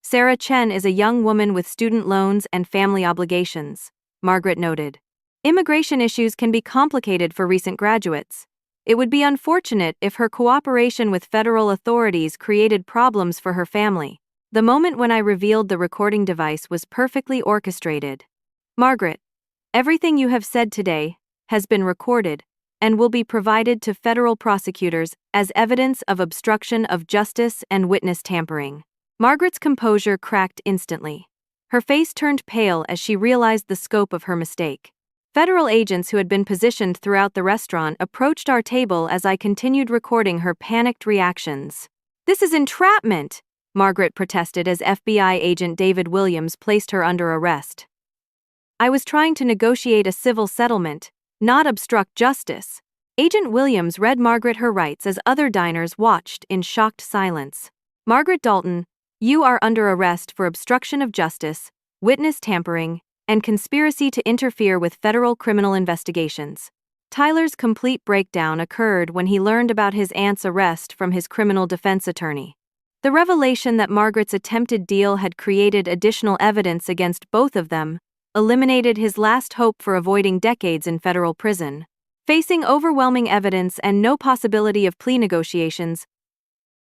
Sarah Chen is a young woman with student loans and family obligations, Margaret noted. Immigration issues can be complicated for recent graduates. It would be unfortunate if her cooperation with federal authorities created problems for her family. The moment when I revealed the recording device was perfectly orchestrated. Margaret, everything you have said today has been recorded and will be provided to federal prosecutors as evidence of obstruction of justice and witness tampering. Margaret's composure cracked instantly. Her face turned pale as she realized the scope of her mistake. Federal agents who had been positioned throughout the restaurant approached our table as I continued recording her panicked reactions. "This is entrapment!" Margaret protested as FBI agent David Williams placed her under arrest. "I was trying to negotiate a civil settlement, not obstruct justice." Agent Williams read Margaret her rights as other diners watched in shocked silence. "Margaret Dalton, you are under arrest for obstruction of justice, witness tampering, and conspiracy to interfere with federal criminal investigations." Tyler's complete breakdown occurred when he learned about his aunt's arrest from his criminal defense attorney. The revelation that Margaret's attempted deal had created additional evidence against both of them eliminated his last hope for avoiding decades in federal prison. Facing overwhelming evidence and no possibility of plea negotiations,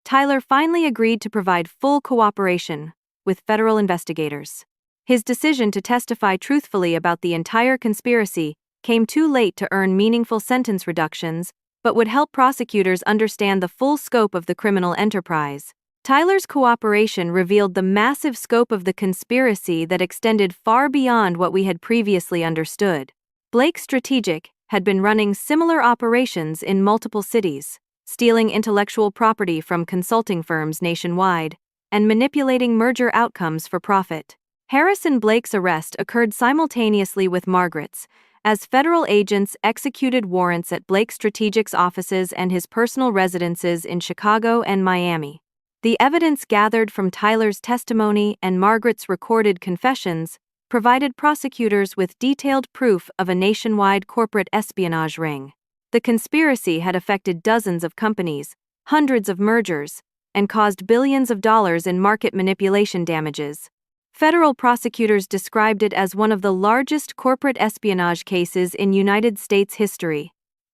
Tyler finally agreed to provide full cooperation with federal investigators. His decision to testify truthfully about the entire conspiracy came too late to earn meaningful sentence reductions, but would help prosecutors understand the full scope of the criminal enterprise. Tyler's cooperation revealed the massive scope of the conspiracy that extended far beyond what we had previously understood. Blake Strategic had been running similar operations in multiple cities, stealing intellectual property from consulting firms nationwide, and manipulating merger outcomes for profit. Harrison Blake's arrest occurred simultaneously with Margaret's, as federal agents executed warrants at Blake Strategic's offices and his personal residences in Chicago and Miami. The evidence gathered from Tyler's testimony and Margaret's recorded confessions provided prosecutors with detailed proof of a nationwide corporate espionage ring. The conspiracy had affected dozens of companies, hundreds of mergers, and caused billions of dollars in market manipulation damages. Federal prosecutors described it as one of the largest corporate espionage cases in United States history,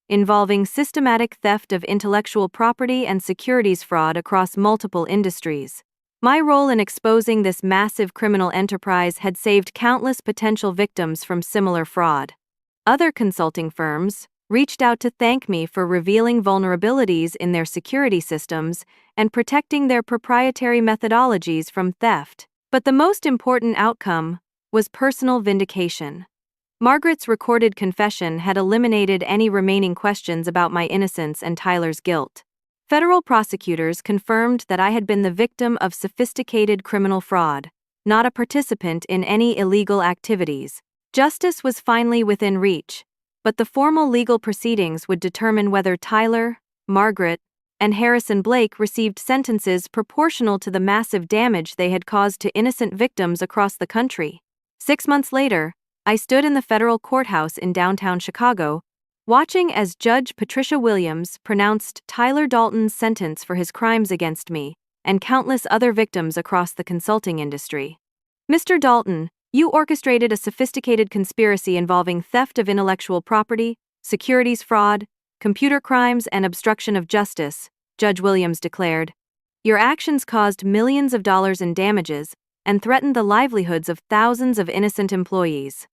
involving systematic theft of intellectual property and securities fraud across multiple industries. My role in exposing this massive criminal enterprise had saved countless potential victims from similar fraud. Other consulting firms reached out to thank me for revealing vulnerabilities in their security systems and protecting their proprietary methodologies from theft. But the most important outcome was personal vindication. Margaret's recorded confession had eliminated any remaining questions about my innocence and Tyler's guilt. Federal prosecutors confirmed that I had been the victim of sophisticated criminal fraud, not a participant in any illegal activities. Justice was finally within reach, but the formal legal proceedings would determine whether Tyler, Margaret, and Harrison Blake received sentences proportional to the massive damage they had caused to innocent victims across the country. 6 months later, I stood in the federal courthouse in downtown Chicago, watching as Judge Patricia Williams pronounced Tyler Dalton's sentence for his crimes against me and countless other victims across the consulting industry. Mr. Dalton, you orchestrated a sophisticated conspiracy involving theft of intellectual property, securities fraud, computer crimes, and obstruction of justice, Judge Williams declared. Your actions caused millions of dollars in damages and threatened the livelihoods of thousands of innocent employees.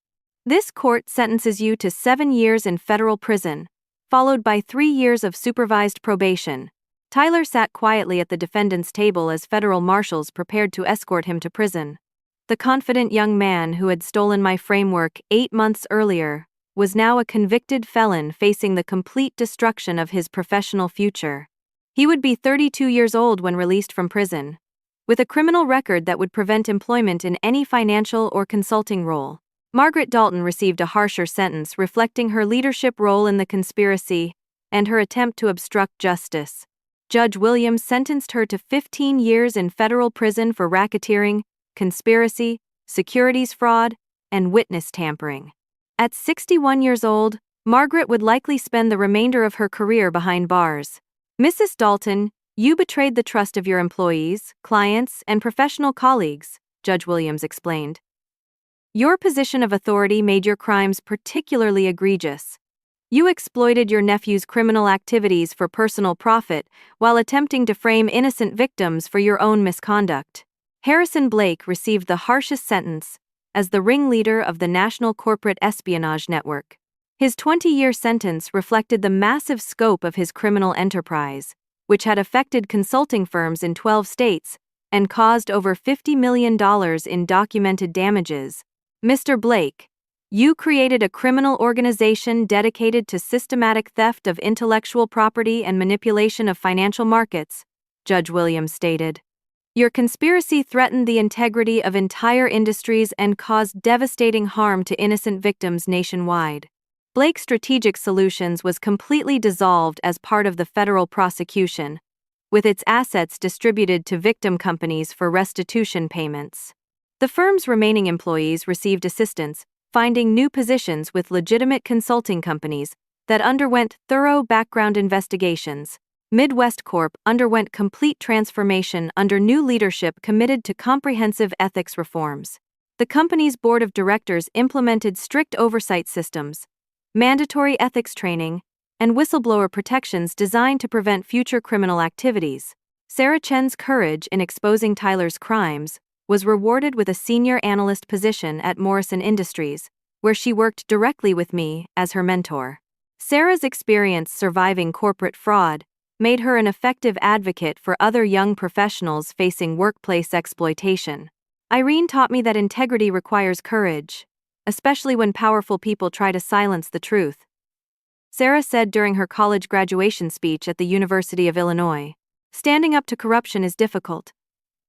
This court sentences you to 7 years in federal prison, followed by 3 years of supervised probation. Tyler sat quietly at the defendant's table as federal marshals prepared to escort him to prison. The confident young man who had stolen my framework 8 months earlier was now a convicted felon facing the complete destruction of his professional future. He would be 32 years old when released from prison, with a criminal record that would prevent employment in any financial or consulting role. Margaret Dalton received a harsher sentence reflecting her leadership role in the conspiracy and her attempt to obstruct justice. Judge Williams sentenced her to 15 years in federal prison for racketeering, conspiracy, securities fraud, and witness tampering. At 61 years old, Margaret would likely spend the remainder of her career behind bars. Mrs. Dalton, you betrayed the trust of your employees, clients, and professional colleagues, Judge Williams explained. Your position of authority made your crimes particularly egregious. You exploited your nephew's criminal activities for personal profit while attempting to frame innocent victims for your own misconduct. Harrison Blake received the harshest sentence as the ringleader of the National Corporate Espionage Network. His 20-year sentence reflected the massive scope of his criminal enterprise, which had affected consulting firms in 12 states and caused over $50 million in documented damages. Mr. Blake, you created a criminal organization dedicated to systematic theft of intellectual property and manipulation of financial markets, Judge Williams stated. Your conspiracy threatened the integrity of entire industries and caused devastating harm to innocent victims nationwide. Blake Strategic Solutions was completely dissolved as part of the federal prosecution, with its assets distributed to victim companies for restitution payments. The firm's remaining employees received assistance, finding new positions with legitimate consulting companies that underwent thorough background investigations. Midwest Corp underwent complete transformation under new leadership committed to comprehensive ethics reforms. The company's board of directors implemented strict oversight systems, mandatory ethics training, and whistleblower protections designed to prevent future criminal activities. Sarah Chen's courage in exposing Tyler's crimes was rewarded with a senior analyst position at Morrison Industries, where she worked directly with me as her mentor. Sarah's experience surviving corporate fraud made her an effective advocate for other young professionals facing workplace exploitation. Irene taught me that integrity requires courage, especially when powerful people try to silence the truth. Sarah said during her college graduation speech at the University of Illinois, "Standing up to corruption is difficult,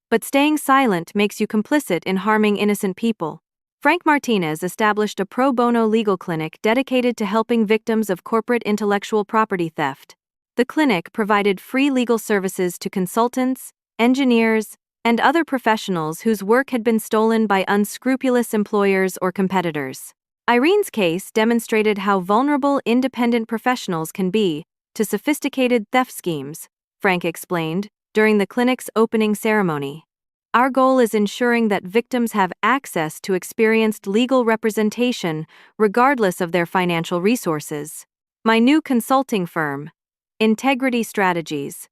but staying silent makes you complicit in harming innocent people." Frank Martinez established a pro bono legal clinic dedicated to helping victims of corporate intellectual property theft. The clinic provided free legal services to consultants, engineers, and other professionals whose work had been stolen by unscrupulous employers or competitors. Irene's case demonstrated how vulnerable independent professionals can be to sophisticated theft schemes, Frank explained during the clinic's opening ceremony. Our goal is ensuring that victims have access to experienced legal representation regardless of their financial resources. My new consulting firm, Integrity Strategies,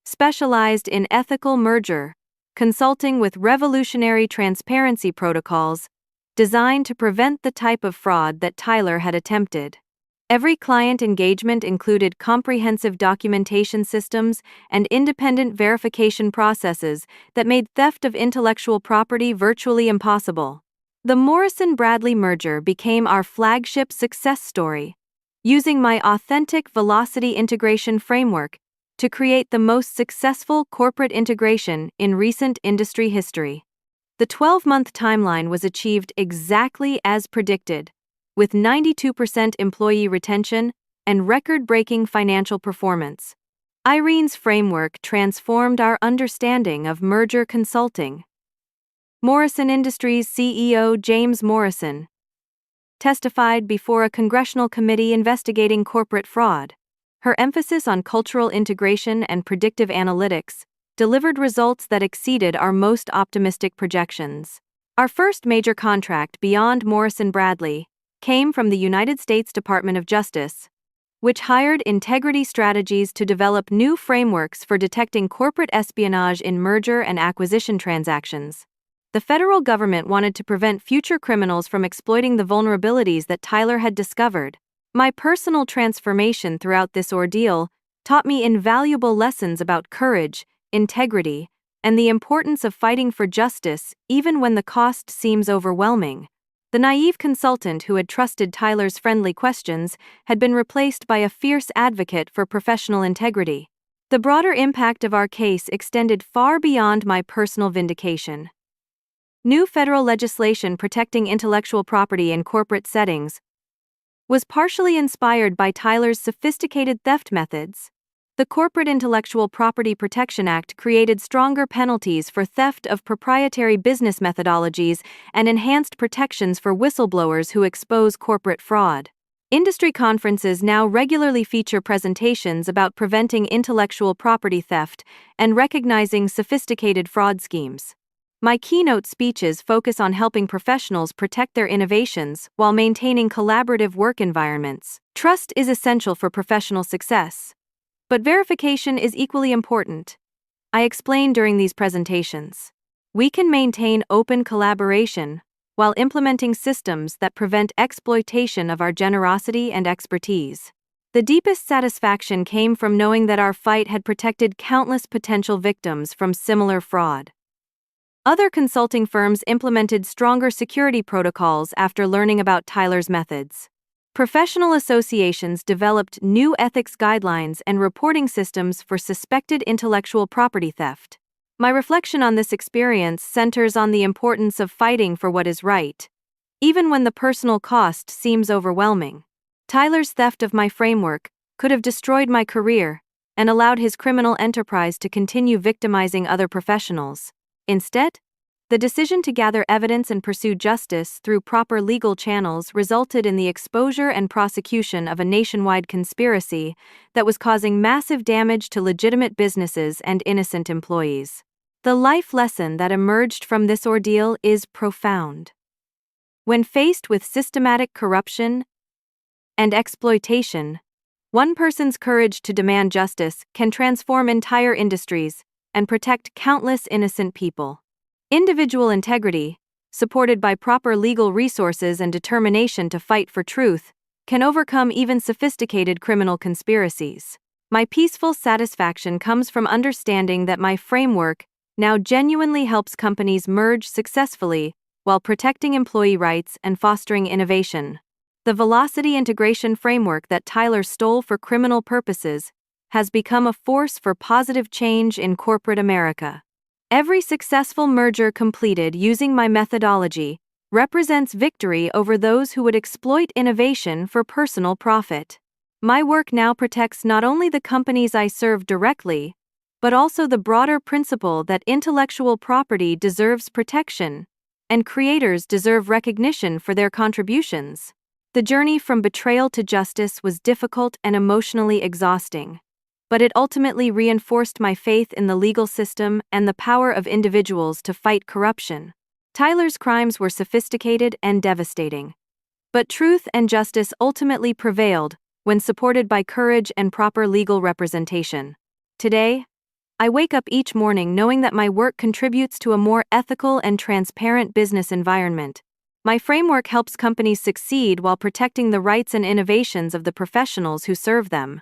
specialized in ethical merger consulting with revolutionary transparency protocols designed to prevent the type of fraud that Tyler had attempted. Every client engagement included comprehensive documentation systems and independent verification processes that made theft of intellectual property virtually impossible. The Morrison-Bradley merger became our flagship success story, using my authentic velocity integration framework to create the most successful corporate integration in recent industry history. The 12-month timeline was achieved exactly as predicted, with 92% employee retention and record-breaking financial performance. Irene's framework transformed our understanding of merger consulting. Morrison Industries CEO James Morrison testified before a congressional committee investigating corporate fraud. Her emphasis on cultural integration and predictive analytics delivered results that exceeded our most optimistic projections. Our first major contract beyond Morrison-Bradley came from the United States Department of Justice, which hired Integrity Strategies to develop new frameworks for detecting corporate espionage in merger and acquisition transactions. The federal government wanted to prevent future criminals from exploiting the vulnerabilities that Tyler had discovered. My personal transformation throughout this ordeal taught me invaluable lessons about courage, integrity, and the importance of fighting for justice even when the cost seems overwhelming. The naive consultant who had trusted Tyler's friendly questions had been replaced by a fierce advocate for professional integrity. The broader impact of our case extended far beyond my personal vindication. New federal legislation protecting intellectual property in corporate settings was partially inspired by Tyler's sophisticated theft methods. The Corporate Intellectual Property Protection Act created stronger penalties for theft of proprietary business methodologies and enhanced protections for whistleblowers who expose corporate fraud. Industry conferences now regularly feature presentations about preventing intellectual property theft and recognizing sophisticated fraud schemes. My keynote speeches focus on helping professionals protect their innovations while maintaining collaborative work environments. Trust is essential for professional success, but verification is equally important. I explain during these presentations. We can maintain open collaboration while implementing systems that prevent exploitation of our generosity and expertise. The deepest satisfaction came from knowing that our fight had protected countless potential victims from similar fraud. Other consulting firms implemented stronger security protocols after learning about Tyler's methods. Professional associations developed new ethics guidelines and reporting systems for suspected intellectual property theft. My reflection on this experience centers on the importance of fighting for what is right, even when the personal cost seems overwhelming. Tyler's theft of my framework could have destroyed my career and allowed his criminal enterprise to continue victimizing other professionals. Instead, the decision to gather evidence and pursue justice through proper legal channels resulted in the exposure and prosecution of a nationwide conspiracy that was causing massive damage to legitimate businesses and innocent employees. The life lesson that emerged from this ordeal is profound. When faced with systematic corruption and exploitation, one person's courage to demand justice can transform entire industries and protect countless innocent people. Individual integrity, supported by proper legal resources and determination to fight for truth, can overcome even sophisticated criminal conspiracies. My peaceful satisfaction comes from understanding that my framework now genuinely helps companies merge successfully while protecting employee rights and fostering innovation. The velocity integration framework that Tyler stole for criminal purposes has become a force for positive change in corporate America. Every successful merger completed using my methodology represents victory over those who would exploit innovation for personal profit. My work now protects not only the companies I serve directly, but also the broader principle that intellectual property deserves protection, and creators deserve recognition for their contributions. The journey from betrayal to justice was difficult and emotionally exhausting, but it ultimately reinforced my faith in the legal system and the power of individuals to fight corruption. Tyler's crimes were sophisticated and devastating, but truth and justice ultimately prevailed when supported by courage and proper legal representation. Today, I wake up each morning knowing that my work contributes to a more ethical and transparent business environment. My framework helps companies succeed while protecting the rights and innovations of the professionals who serve them.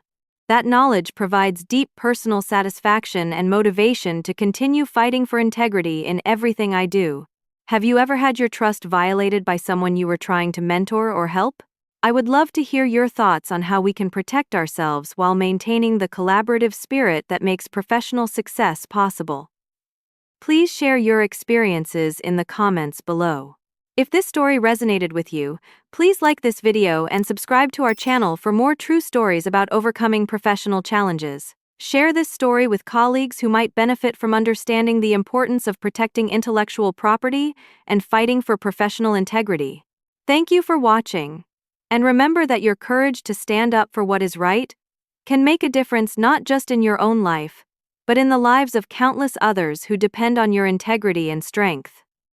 That knowledge provides deep personal satisfaction and motivation to continue fighting for integrity in everything I do. Have you ever had your trust violated by someone you were trying to mentor or help? I would love to hear your thoughts on how we can protect ourselves while maintaining the collaborative spirit that makes professional success possible. Please share your experiences in the comments below. If this story resonated with you, please like this video and subscribe to our channel for more true stories about overcoming professional challenges. Share this story with colleagues who might benefit from understanding the importance of protecting intellectual property and fighting for professional integrity. Thank you for watching. And remember that your courage to stand up for what is right can make a difference not just in your own life, but in the lives of countless others who depend on your integrity and strength.